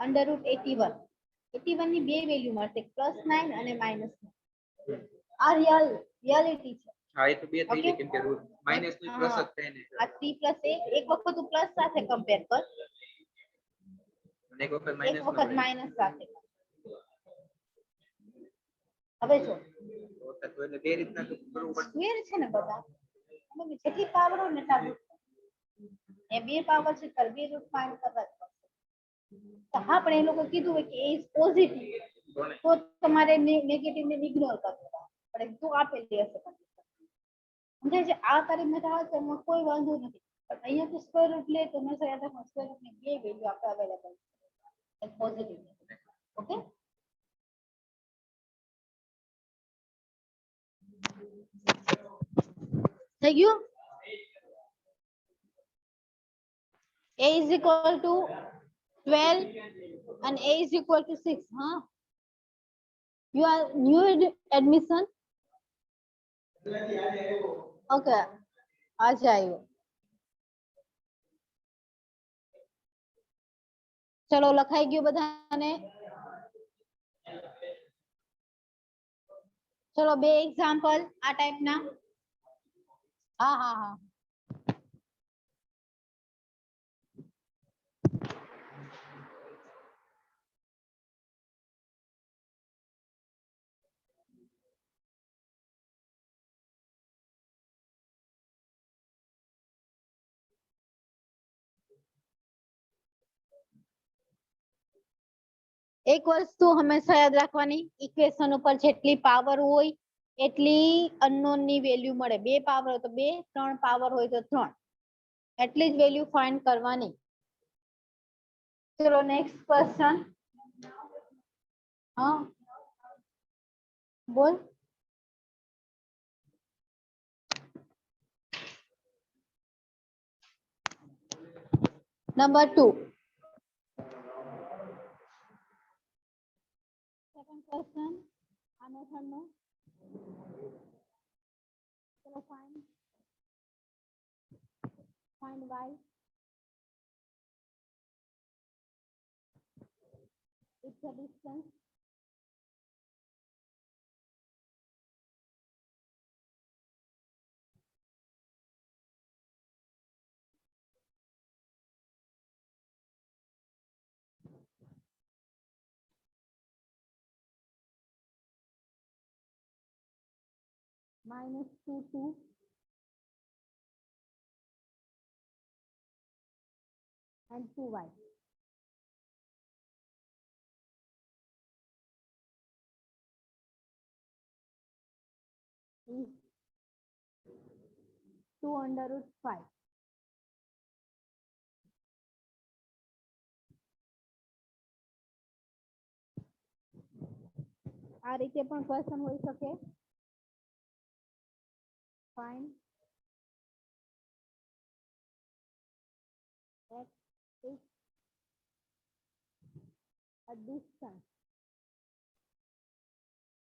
a √81 81 ની બે વેલ્યુ મળશે +9 અને -9 આ રિયાલિટી છે હા એ તો બે થઈ જાય કેમ કે રૂટ માઈનસ ની પ્લસ જ થાય ને આ 3 + a એક વખત તું પ્લસ સાથે કમ્પેર કર અને એક વખત માઈનસ સાથે હવે જો તો એટલે બે રીતના કરવું પડે સ્ક્વેર છે ને બધા તમે જેટલી પાવર હોય ને એટલા રૂટ એ બે પાવર છે તો બે રૂટ ફાઇન્ડ કરવા જ પડશે તો હા પણ એ લોકો કીધું હોય કે એ ઇઝ પોઝિટિવ તો તમારે નેગેટિવ ને ઇગ્નોર કરવું પણ તું આપેલી હશે સમજાય છે આ તારી મેથડ આવે એમાં કોઈ વાંધો નથી પણ અહીંયા તો સ્ક્વેર રૂટ લે તો મેં યાદ રાખો સ્ક્વેર રૂટ ની બે વેલ્યુ આપણે અવેલેબલ છે પોઝિટિવ ઓકે થઈ ગયું a is equal to 12 and a is equal to 6 huh you are new admission okay આજે આવ્યો ચલો લખાઈ ગયું બધાને ચલો બે એક્ઝામ્પલ આ ટાઈપ ના હા હા હા એક વસ્તુ હંમેશા યાદ રાખવાની, ઇક્વેશન ઉપર જેટલી પાવર હોય એટલી અનનોન ની વેલ્યુ મળે. 2 પાવર હોય તો 2, 3 પાવર હોય તો 3, એટલી જ વેલ્યુ ફાઇન્ડ કરવાની. ચલો નેક્સ્ટ ક્વેશ્ચન. હા બોલ. નંબર 2. સેકન્ડ ક્વેશ્ચન આ મેથડ નો. ચલો find y. It's a distance. -2 2 and 2y. Is 2√5. આ રીતે પણ ક્વેશ્ચન હોઈ શકે. Fine x is a distance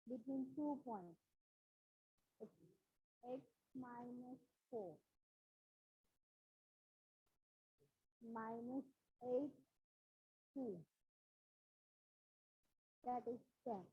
between 2 points. X minus 4 minus 8 2, that is 10.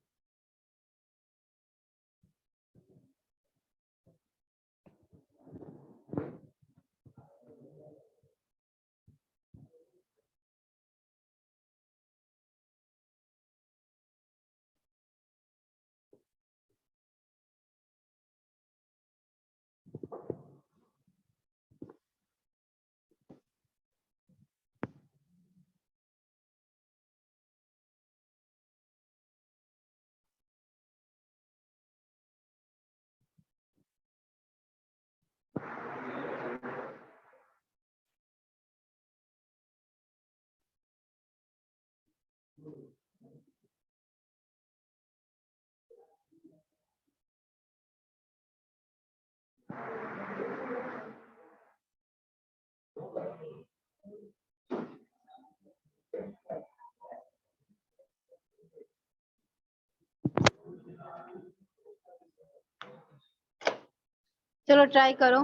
ચલો ટ્રાય કરો.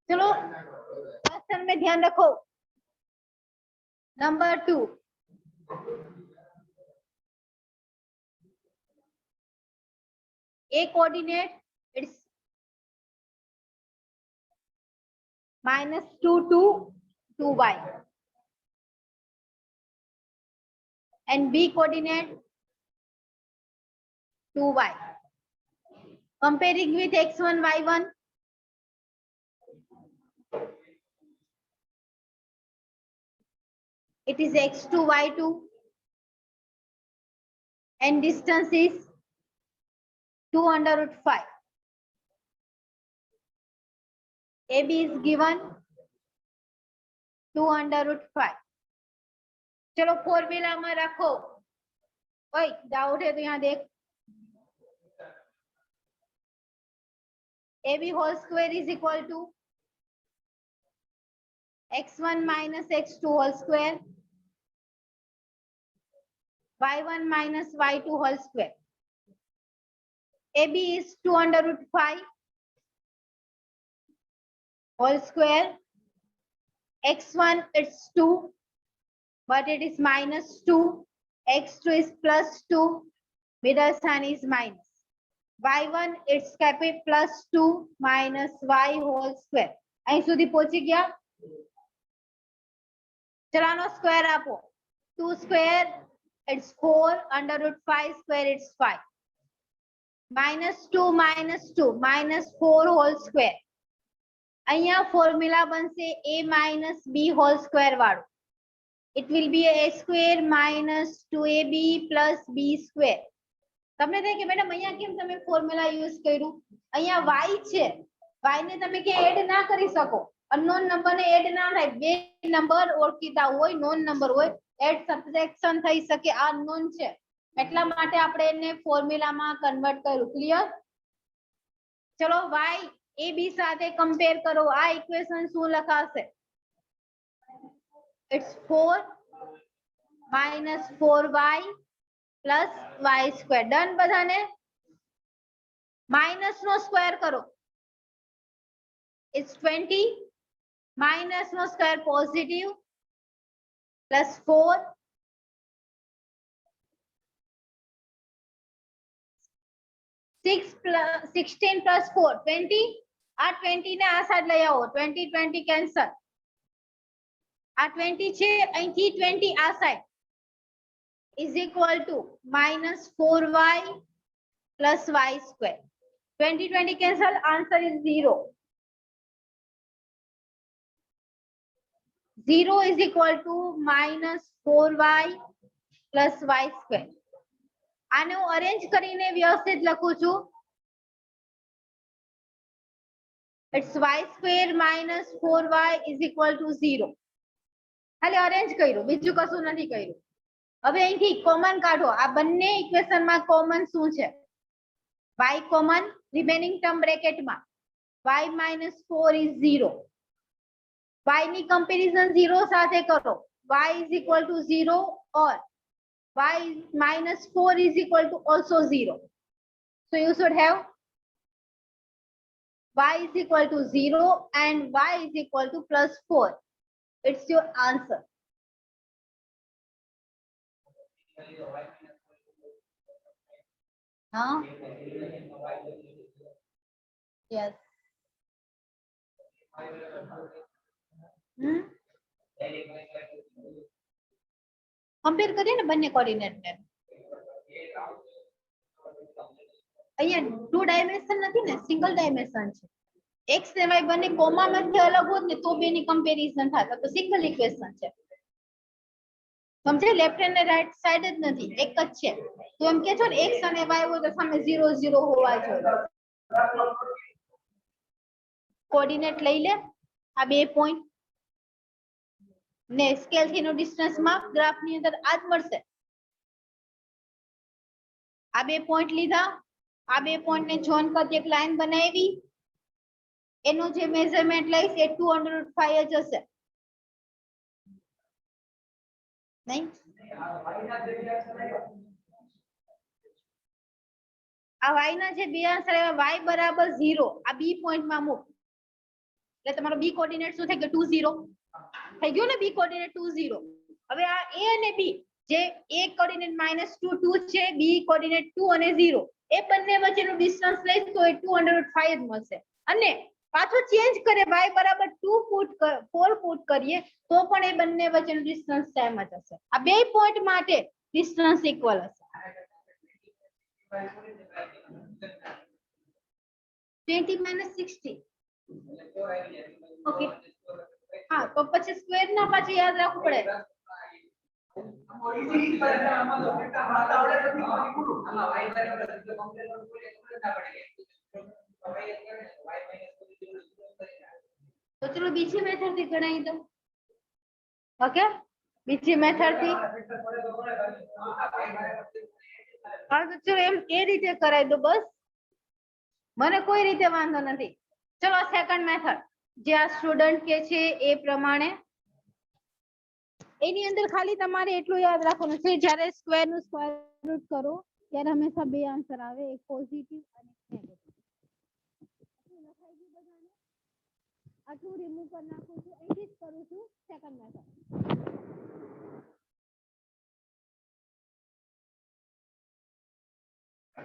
चलो क्वेश्चन में ध्यान रखो। Number 2, a coordinate it's -2 to 2y and b coordinate 2y. Comparing with x1 y1, it is x2 y2 and distance is 2√5. AB is given 2√5. चलो formula में रखो। ओए डाउट है तो यहाँ देख। AB whole square is equal to x1 minus x2 whole square y1 minus y2 whole square. AB is 2 under root 5 whole square. X1 it's 2, but it is minus 2. X2 is plus 2. Middle sign is minus. Y1 it's capital plus 2 minus y whole square. અહીં સુધી પહોંચી ગયા. ચલો આનો square આપો. 2 square it's 4 under root 5 square it's 5. minus 2 minus 4 whole square. અહીંયા formula બનશે a minus b whole square વાળું. It will be a square minus 2ab plus b square. તમને થાય કે મેડમ અહીંયા કેમ તમે ફોર્મ્યુલા યુઝ કર્યું? અહીંયા y છે, y ને તમે કે એડ ના કરી શકો. અનનોન નંબર ને એડ ના થાય. બે નંબર ઓળખીતા હોય, નોન નંબર હોય, એડ સબટ્રેક્શન થઈ શકે. આ અનનોન છે એટલા માટે આપણે એને ફોર્મ્યુલામાં કન્વર્ટ કર્યું. ક્લિયર? ચલો y a b સાથે કમ્પેર કરો. આ ઇક્વેશન શું લખાશે? It's 4 minus 4y plus y square. Done બધાને? માઇનસ નો સ્ક્વેર કરો. It's 20 minus નો સ્ક્વેર પોઝિટિવ plus 4 16 plus 4 20. આ 20 ને આ સાઈડ લઈ આવો. 20 20 કેન્સલ. આ 20 છે, અહીંથી 20 આ side is equal to minus 4y plus y square. 20 20 cancel. Answer is 0. 0 is equal to minus 4y plus y square. આને હું અરેન્જ કરીને વ્યવસ્થિત લખું છું. It's y square minus 4y is equal to 0. ખાલી અરેન્જ કર્યું, બીજું કશું નથી કર્યું. હવે અહીંથી કોમન કાઢો. આ બંને ઇક્વેશનમાં કોમન શું છે? y કોમન, રિમેનિંગ ટર્મ બ્રેકેટમાં y minus 4 is 0. y ની કમ્પેરિઝન 0 સાથે કરો. y is equal to 0 or y minus 4 is equal to also 0. So you should have y is equal to 0 and y is equal to plus 4. It's your answer. Huh? Yes. Compare કરીએ ને બંને coordinate ને. અહીંયા 2 dimension નથી ને, single dimension છે. x ને y બંને કોમા મધ્ય અલગ હોત ને તો બેની કમ્પેરિઝન થાય. તો સિંગલ ઇક્વેશન છે. સમજે? લેફ્ટ હેન્ડ ને રાઈટ સાઈડ જ નથી, એક જ છે. તો એમ કે છો ને x અને y હોય તો સામે 0 0 હોવા જોઈએ. કોઓર્ડિનેટ લઈ લે આ બે પોઈન્ટ ને સ્કેલ થી નો ડિસ્ટન્સ માપ ગ્રાફ ની અંદર આ જ મળશે. આ બે પોઈન્ટ લીધા, આ બે પોઈન્ટ ને જોઈન કરી એક લાઈન બનાવી. એનો જે મેઝરમેન્ટ લઈશ એ 2/5 જ હશે. નહીં? આ y ના જે બે આન્સર આવ્યા, y બરાબર 0 આ બી પોઈન્ટ માં મૂક એટલે તમારો બી કોઓર્ડિનેટ શું થઈ ગયો? 2 0 થઈ ગયો ને. બી કોઓર્ડિનેટ 2 0. હવે આ a અને b જે a કોઓર્ડિનેટ -2 2 છે, બી કોઓર્ડિનેટ 2 અને 0, એ બંને વચ્ચેનું ડિસ્ટન્સ લઈશ તો એ 2/5 જ મળશે. અને પાછું ચેન્જ કરે y બરાબર 2 પુટ 4 પુટ કરીએ તો પણ એ બંને વચ્ચેનું ડિસ્ટન્સ સેમ જ હશે. આ બે પોઈન્ટ માટે ડિસ્ટન્સ ઇક્વલ હશે. 20 - 60. ઓકે. હા, તો પછી સ્ક્વેર ના પાછું યાદ રાખવું પડે. તો ચલો બીજી મેથડ થી ગણાવી દો. ઓકે, બીજી મેથડ થી ચલો એમ એ રીતે કરાવી દો. બસ મને કોઈ રીતે વાંધો નથી. ચલો સેકન્ડ મેથડ જે આ સ્ટુડન્ટ કે છે એ પ્રમાણે એની અંદર ખાલી તમારે એટલું યાદ રાખવાનું છે જ્યારે સ્ક્વેર નું સ્ક્વેર રૂટ કરો ત્યારે હંમેશા બે આન્સર આવે, એક પોઝિટિવ અને નેગેટિવ. લખાઈ ગયું બધાને? આટલું રિમૂવ કરી નાખું છું, અહીંથી જ કરું છું સેકન્ડ મેથડ.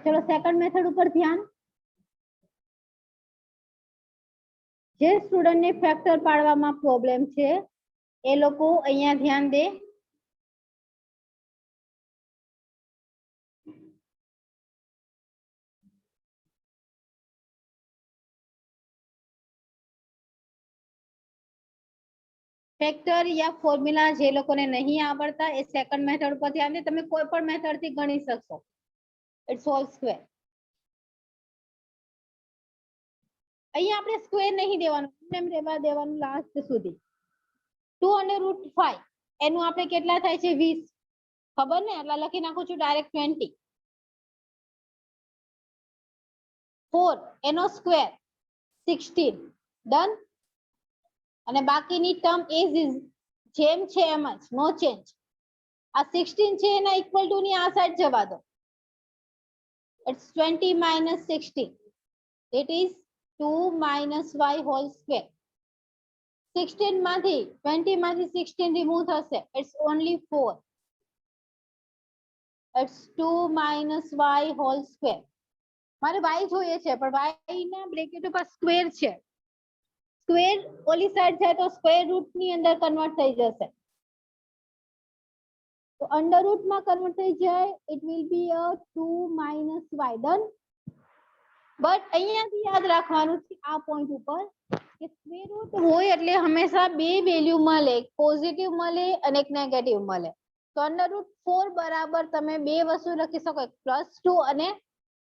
ચલો સેકન્ડ મેથડ ઉપર ધ્યાન. જે સ્ટુડન્ટ ને ફેક્ટર પાડવામાં પ્રોબ્લેમ છે એ લોકો અહીંયા ધ્યાન દે. ફેક્ટર યા ફોર્મ્યુલા જે લોકોને નહીં આવડતા એ સેકન્ડ મેથડ ઉપર ધ્યાન દે. તમે કોઈ પણ મેથડ થી ગણી શકશો. It's all square. અહીંયા આપણે સ્ક્વેર નહીં દેવાનું, એમ રહેવા દેવાનું લાસ્ટ સુધી. 2 અને √5 એનું આપણે કેટલા થાય છે 20. ખબર ને? એટલે લખી નાખું છું ડાયરેક્ટ 20. 4 એનો સ્ક્વેર 16. ડન. અને બાકીની ટર્મ એઝ ઇઝ જેમ છે એમ જ, નો ચેન્જ. આ 16 છે એના ઇક્વલ ટુ ની આ સાઈડ જવા દો. It's 20 minus 16. It is 2 minus y whole square. 16 માંથી 20 માંથી 16 રિમૂવ થશે. It's only 4. It's 2 minus y whole square. મારે y જોઈએ છે પણ y ના બ્રેકેટ ઉપર સ્ક્વેર છે. સ્ક્વેર ઓલી સાઈડ જાય તો સ્ક્વેર રૂટ ની અંદર કન્વર્ટ થઈ જશે. તો અંડર રૂટ માં કન્વર્ટ થઈ જાય. It will be a 2 minus y. Done. But અહીંયાથી યાદ રાખવાનું છે આ પોઈન્ટ ઉપર કે સ્ક્વેર રૂટ હોય એટલે હંમેશા બે વેલ્યુ મળે, એક પોઝિટિવ મળે અને એક નેગેટિવ મળે. તો √4 બરાબર તમે બે વસ્તુ લખી શકો, એક +2 અને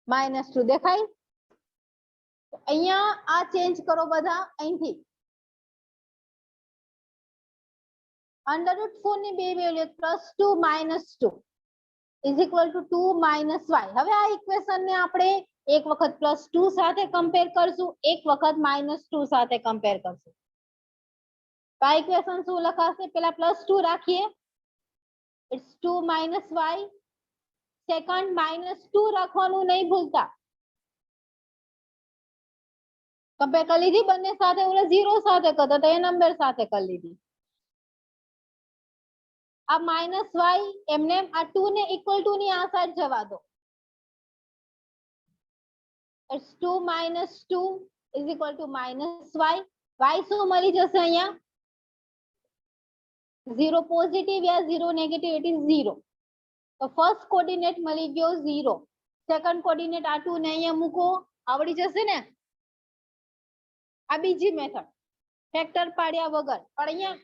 -2. દેખાય? અહીંયા આ ચેન્જ કરો બધા અહીંથી. √4 ની બે value +2 -2 is equal to 2 minus y. હવે આ ઇક્વેશન ને આપણે એક વખત +2 સાથે કમ્પેર કરશું, એક વખત -2 સાથે કમ્પેર કરશું. તો આ ઇક્વેશન શું લખાશે? પેલા +2 રાખીએ. It's 2 minus y. સેકન્ડ -2 રાખવાનું નહીં ભૂલતા. કમ્પેર કરી લીધી બંને સાથે, ઓલા 0 સાથે કરતા તો એ નંબર સાથે કરી લીધી. આ -y એમને આ 2 ને ઇક્વલ ટુ ની આ સાઈડ જવા દો. It's 2 minus 2 is equal to -y. y શું મળી જશે અહીંયા? 0 positive yeah 0 negative? It is 0. તો ફર્સ્ટ કોઓર્ડિનેટ મળી ગયો 0. સેકન્ડ કોઓર્ડિનેટ આ 2 ને અહીંયા મૂકો. આવડી જશે ને? આ બીજી મેથડ ફેક્ટર પાડ્યા વગર. પણ અહીંયા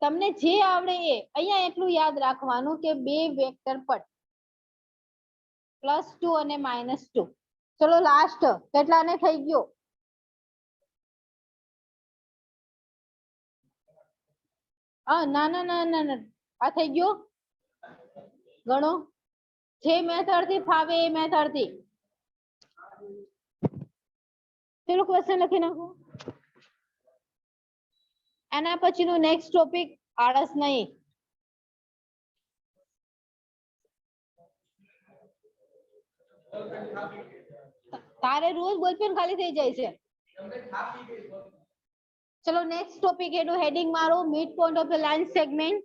તમને જે આવડે એ. અહીંયા એટલું યાદ રાખવાનું કે બે વેક્ટર પડ +2 અને -2. ચલો લાસ્ટ કેટલાને થઈ ગયો? ના આ થઈ ગયો. ગણો જે મેથડ થી ફાવે એ મેથડ થી. ચલો ક્વેશ્ચન લખી નાખો. એના પછીનું નેક્સ્ટ ટોપિક આળસ નહીં. તારે રોજ બોલપેન ખાલી થઈ જાય છે. ચલો નેક્સ્ટ ટોપિક એનું હેડિંગ મારો midpoint of the line segment.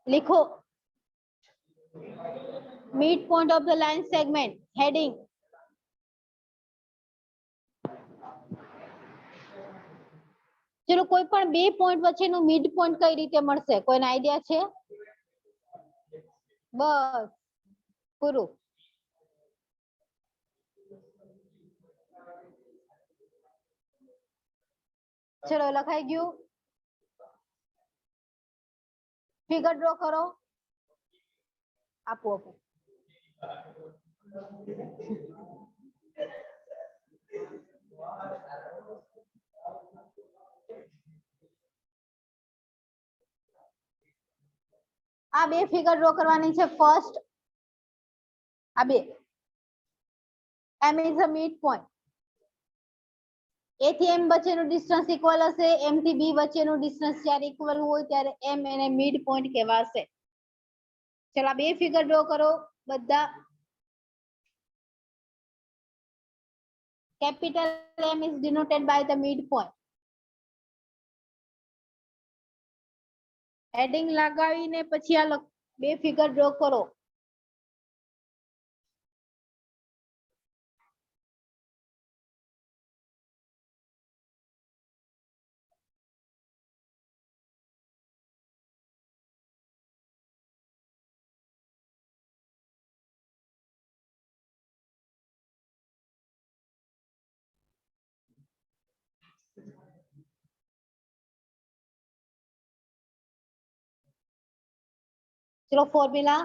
लिखो midpoint of the line segment heading. चलो कोई पण बे पॉइंट वच्चेનું मिड पॉइंट કઈ રીતે મળશે? કોઈને આઈડિયા છે? બસ પૂરું. ચલો લખાઈ ગયું. ફિગર ડ્રો કરો. આપો આપો. આ બે ફિગર ડ્રો કરવાની છે. ફર્સ્ટ આ બે. M is a midpoint. A થી M વચ્ચેનું ડિસ્ટન્સ ઇક્વલ હશે, M થી B વચ્ચેનું ડિસ્ટન્સ જ્યારે ઇક્વલ હોય ત્યારે M એને મિડ પોઈન્ટ કહેવાશે. ચલો આ બે ફિગર ડ્રો કરો બધા. Capital M is denoted by the midpoint. Heading લગાવીને પછી આ બે ફિગર ડ્રો કરો. ચલો ફોર્મ્યુલા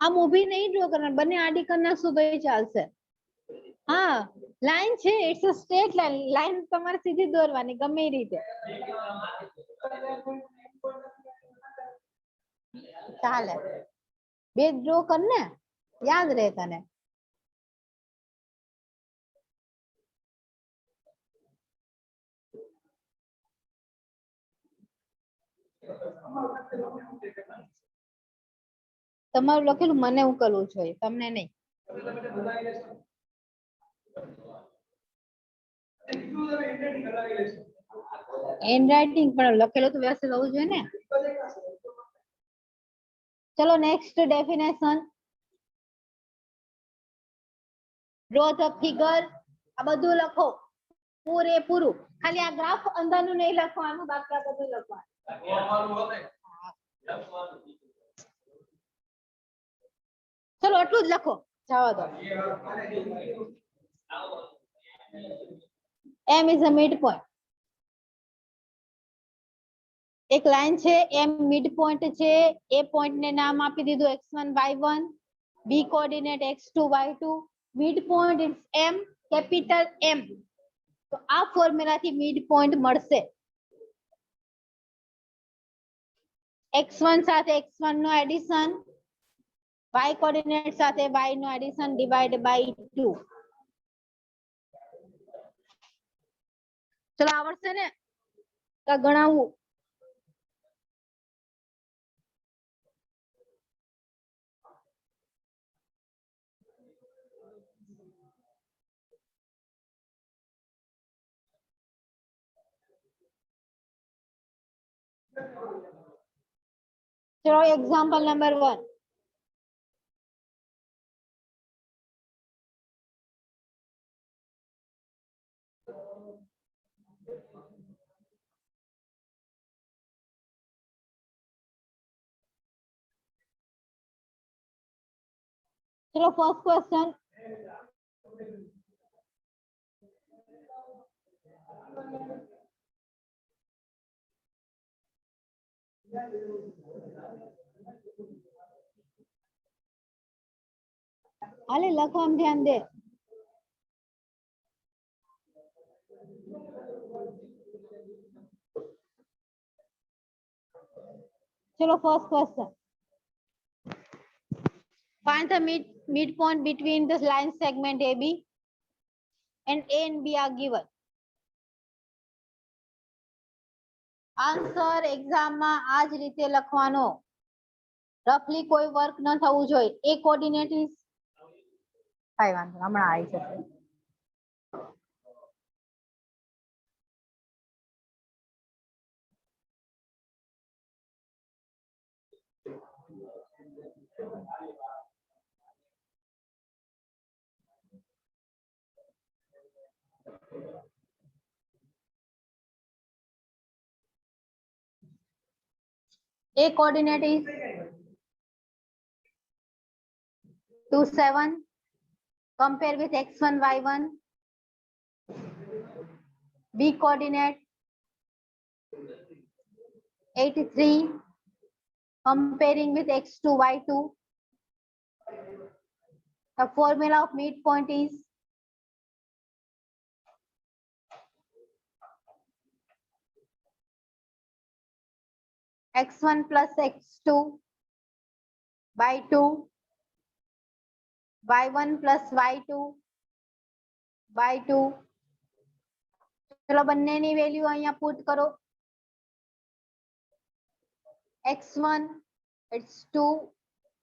આમ ઊભી નહીં ડ્રો કરવાની, બંને આડી કરી નાખશો તો એ ચાલશે. હા લાઈન છે, it's a straight line. Line તમારે સીધી દોરવાની ગમે એ રીતે ચાલે. બે ડ્રો કર ને, યાદ રહે તને. તમારું લખેલું મને ઉકેલવું જોઈએ, તમને નહીં. હેન્ડ રાઇટિંગ પણ લખેલું તો વ્યવસ્થિત હોવું જોઈએ ને. ચલો next definition. Draw the figure. આ બધું લખો પૂરેપૂરું. ખાલી આ ગ્રાફ અંદરનું નહીં લખવાનું, બાકી આ બધું લખવાનું. ચલો એટલું જ લખો, જવા દો. M is a midpoint. એક લાઈન છે, M મિડ પોઈન્ટ છે. એ પોઈન્ટ ને નામ આપી દીધું x1 y1, b coordinate x2 y2. Mid point it's M, capital M. તો આ ફોર્મ્યુલા થી મિડ પોઈન્ટ મળશે. x1 સાથે x1 નો એડિશન, y કોઓર્ડિનેટ સાથે y નો એડિશન ડિવાઇડ બાય 2. ચલો આવડશે ને ગણાવવું? ચલો એક્ઝામ્પલ નંબર 1. ચલો ફર્સ્ટ ક્વેશ્ચન. હાલે લખવામાં ધ્યાન દે. ચલો first question. Find the midpoint between the line segment AB and A and B are given. Answer exam માં આ જ રીતે લખવાનો. રફલી કોઈ વર્ક ન થવું જોઈએ. એ કોઓર્ડિનેટ ઇઝ કઈ વાંધો હમણાં આવી જશે. A coordinate is 2 7. Compare with x1 y1. B coordinate 83. Comparing with x2 y2. The formula of midpoint is x1 plus x2 by 2 y1 plus y2 by 2. ચલો બંનેની વેલ્યુ અહીંયા પુટ કરો. x1 it's 2,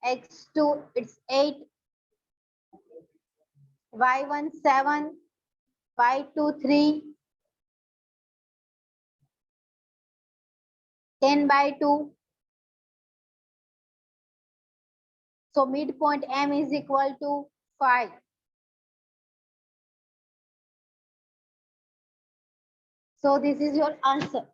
x2 it's 8, y1 7, y2 3, 10 by 2. So midpoint M is equal to 5. So this is your answer.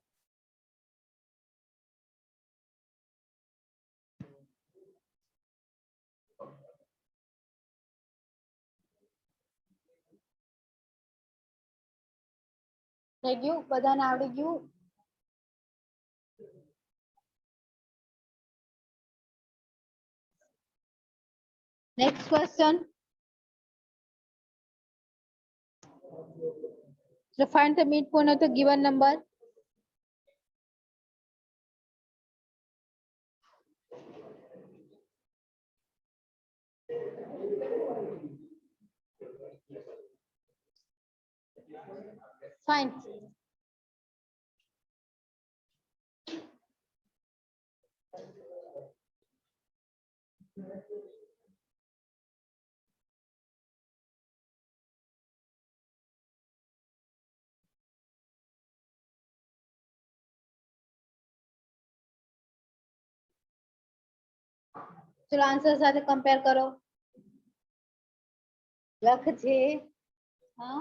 થઈ ગયું? બધાને આવડી ગયું? Next question. So find the midpoint of the given number. Fine. ચલો answer સાથે compare કરો. લખજે. હા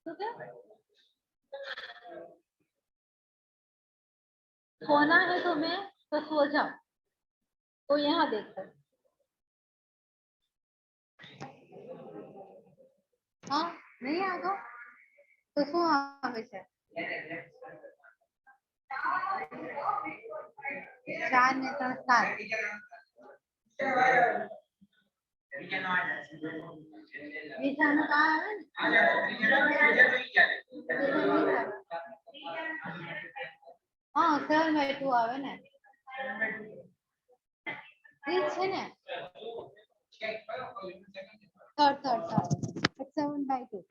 શું કે? सोना है तुम्हें तो सो जाओ. तो यहाँ देखो. हाँ नहीं आ गो तो શું આવે છે? 4 ને 3 7. બીજાનું કા આવે ને? हाँ 7 by 2 આવે ને. ઈ છે ને. third. It's 7 by 2.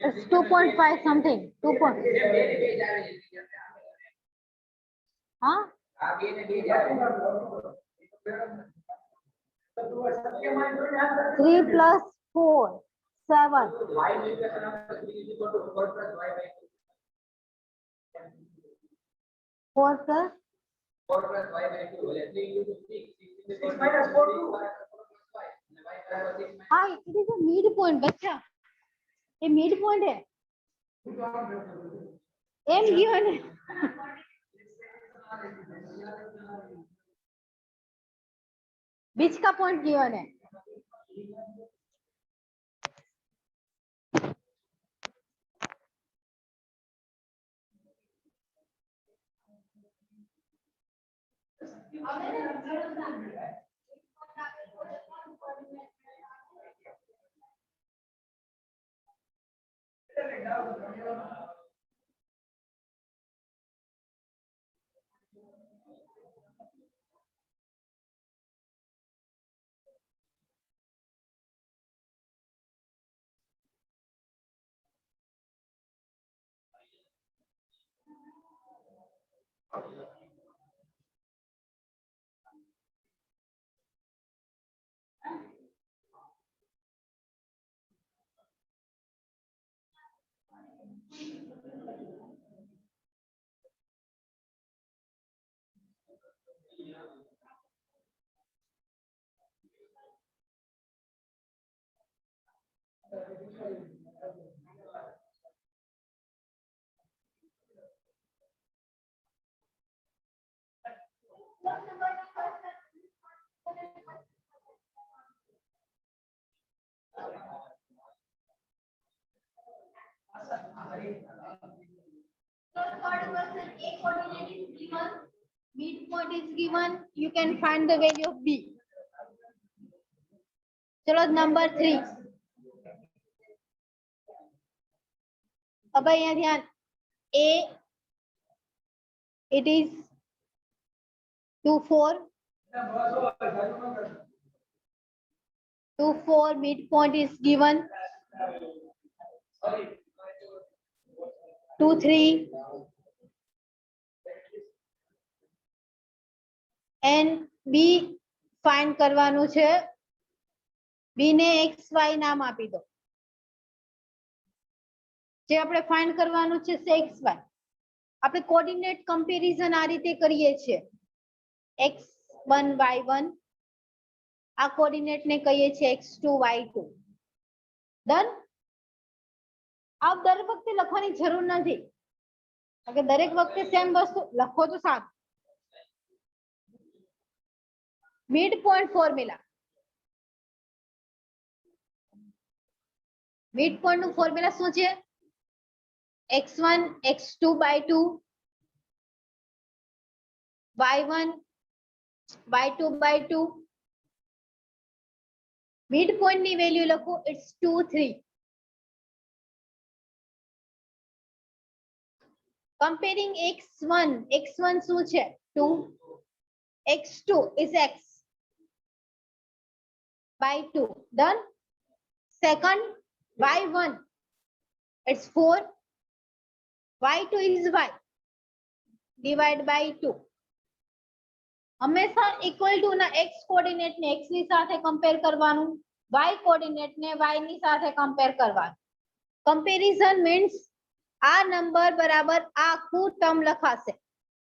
It's 2.5 something. 2 point. Huh? 3 plus 4, 7. 4 plus. Hi, it is a midpoint, bacha. ये मिड पॉइंट है एम गिवन है बीच का पॉइंट गिवन है Midpoint is given. You can find the value of B. चलो number 3. अब यहाँ ध्यान A it is 2 4 2 4 midpoint is given 2 3 and B find કરવાનું છે B ને XY નામ આપી દો જે આપણે ફાઇન્ડ કરવાનું છે તે XY આપણે કોઓર્ડિનેટ કમ્પેરિઝન આ રીતે કરીએ છીએ x1 y1 આ કોઓર્ડિનેટ ને કહીએ છીએ x2 y2 ડન આ દર વખતે લખવાની જરૂર નથી કે દરેક વખતે સેમ વસ્તુ લખો તો સારું mid point formula mid point નું ફોર્મ્યુલા શું છે x1 x2 by 2 y1 y2 by 2 mid point ની વેલ્યુ લખો ઇટ્સ 2 3 comparing x1 શું છે 2 x2 is x by 2 done second y1 it's 4 y2 is y divide by 2 હંમેશા equal to ના x coordinate ને x ની સાથે કમ્પેર કરવાનું y કોઓર્ડિનેટ ને y ની સાથે કમ્પેર કરવાનું કમ્પેરિઝન મીન્સ આ નંબર બરાબર આખું ટર્મ લખાશે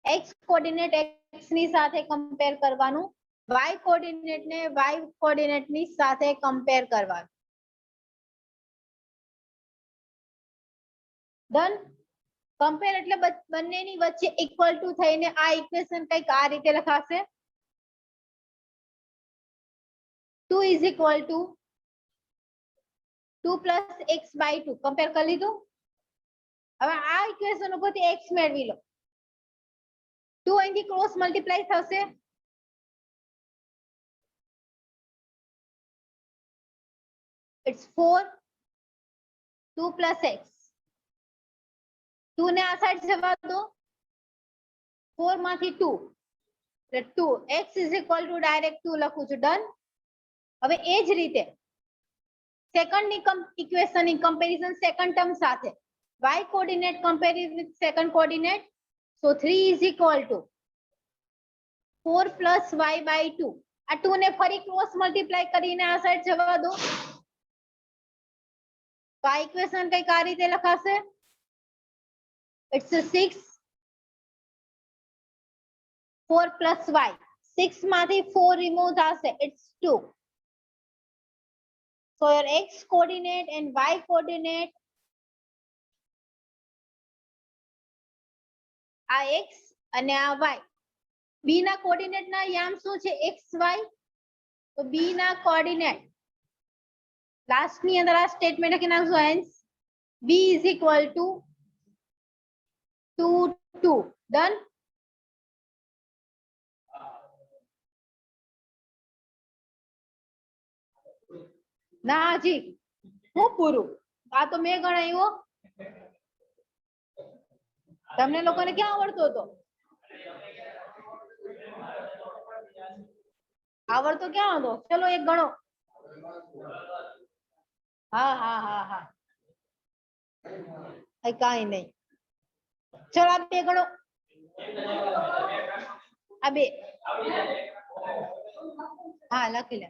x કોઓર્ડિનેટ x ની સાથે કમ્પેર કરવાનું y કોઓર્ડિનેટ ને y કોઓર્ડિનેટ ની સાથે કમ્પેર કરવાનું ડન કમ્પેર એટલે બંનેની વચ્ચે ઇક્વલ ટુ થઈને આ ઇક્વેશન કંઈક આ રીતે લખાશે 2 is equal to 2 plus x by 2 compare કરી લીધું હવે આ ઇક્વેશન ઉપરથી x મેળવી લો 2 અહીંથી ક્રોસ મલ્ટીપ્લાય થશે it's 4 2 plus x 2 ને આ સાઈડ જવા દો 4 માંથી 2 એટલે 2 x is equal to direct 2 લખું છું ડન હવે એ જ રીતે સેકન્ડ ની ઇક્વેશન ની કમ્પેરિઝન સેકન્ડ ટર્મ સાથે y coordinate compares with second coordinate so 3 is equal to 4 plus y by 2 આ 2 ને ફરી ક્રોસ મલ્ટીપ્લાય કરીને આ સાઈડ જવા દો તો આ ઇક્વેશન કંઈક આ રીતે લખાશે it's a 6 4 plus y 6 માંથી 4 રિમૂવ થશે it's 2 So your x coordinate and y coordinate આ x અને આ y. b ના કોઓર્ડિનેટ ના યામ શું છે xy. તો b ના કોઓર્ડિનેટ લાસ્ટ ની અંદર આ સ્ટેટમેન્ટ લખી નાખજો hence b is equal to 2 2 done. ના જી હું પૂરું આ તો મેં ગણાવ્યો તમને લોકોને ક્યાં આવડતો હતો આવડતો ક્યાં હતો ચલો એક ગણો હા હા હા હા કાઈ નહીં ચલો આ બે ગણો આ બે હા લખી લે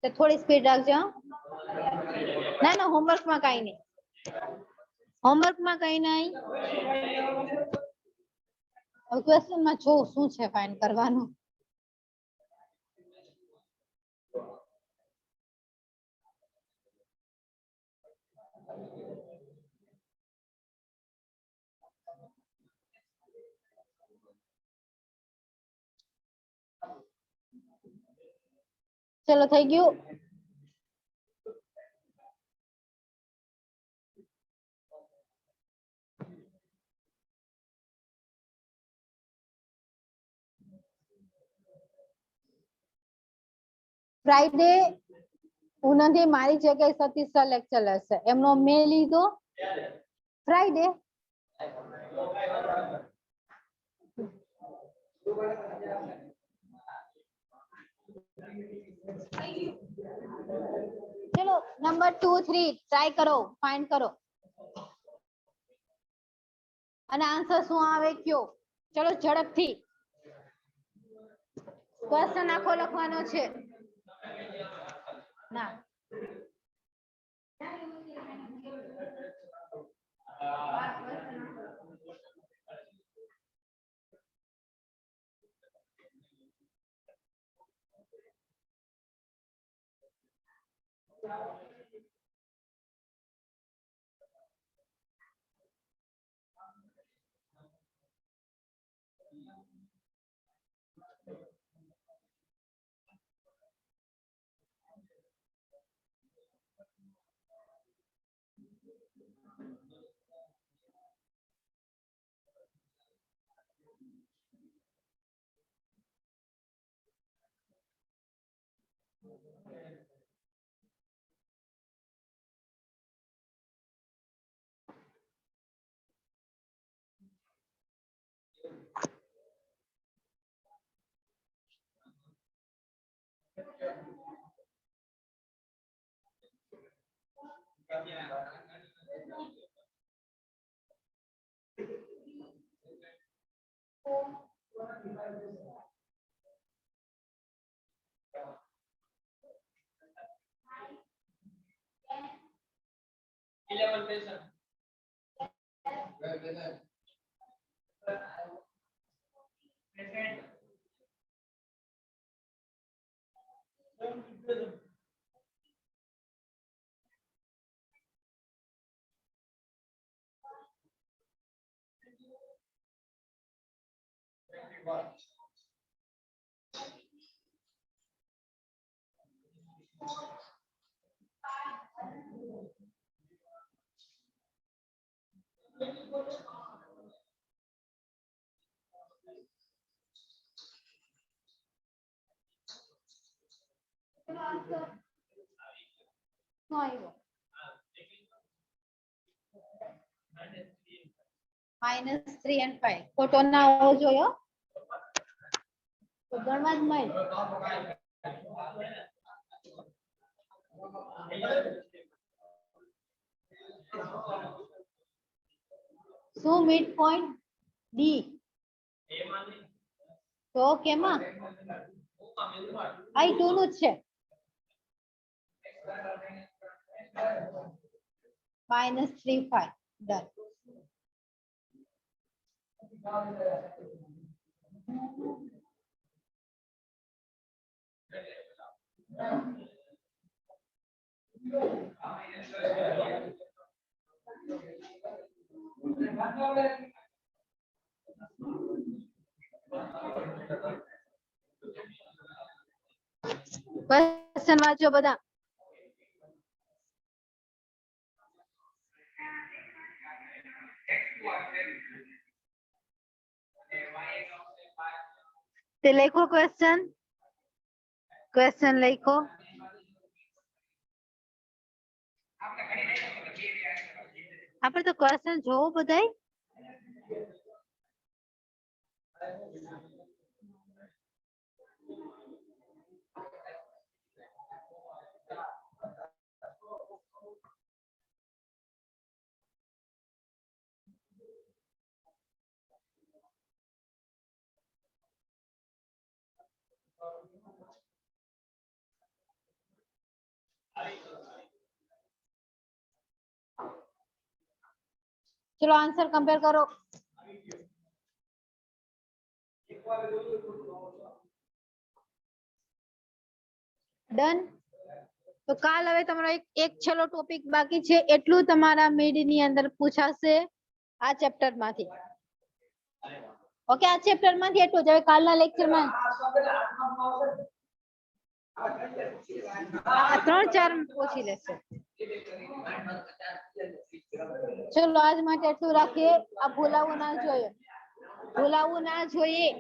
તો થોડી સ્પીડ રાખજો ના ના હોમવર્ક માં કઈ નહીં હોમવર્ક માં કઈ નહીં ક્વેશ્ચન માં જો શું છે ફાઇન્ડ કરવાનું ચલો થઈ ગયું ફ્રાઈડે ઉનાથી મારી જગ્યાએ સતીશ સર લેક્ચર લેશે એમનો મેં લીધો ફ્રાઈડે ચલો નંબર 2 3 ટ્રાય કરો ફાઇન્ડ કરો અને આન્સર શું આવે કયો ચલો ઝડપથી ક્વેશ્ચન આખો લખવાનો છે ના -3 and 5 ખોટો ના હોવો જોઈએ તો ગણવા જ મળે શું મિડ પોઈન્ટ ડી તો કેમાં આઈ 2 નું જ છે -3 5 ડન ક્વેશ્ચન વાંચો બધા. તે લખો ક્વેશ્ચન. ક્વેશ્ચન લખો. આપણે તો ક્વેશ્ચન જોવો બધાય. चलो आंसर कंपेयर करो. डन. तो काल હવે તમારો એક છેલ્લો ટોપિક બાકી છે, એટલું તમારા મિડ ની અંદર પૂછાશે આ ચેપ્ટર માંથી. ઓકે, આ ચેપ્ટર માંથી એટલું જ. હવે કાલના લેક્ચર માં 3-4 પૂછી લેશે. ચલો આજ માટે એટલું રાખીએ. આ ભૂલાવું ના જોઈએ, ભૂલાવું ના જોઈએ.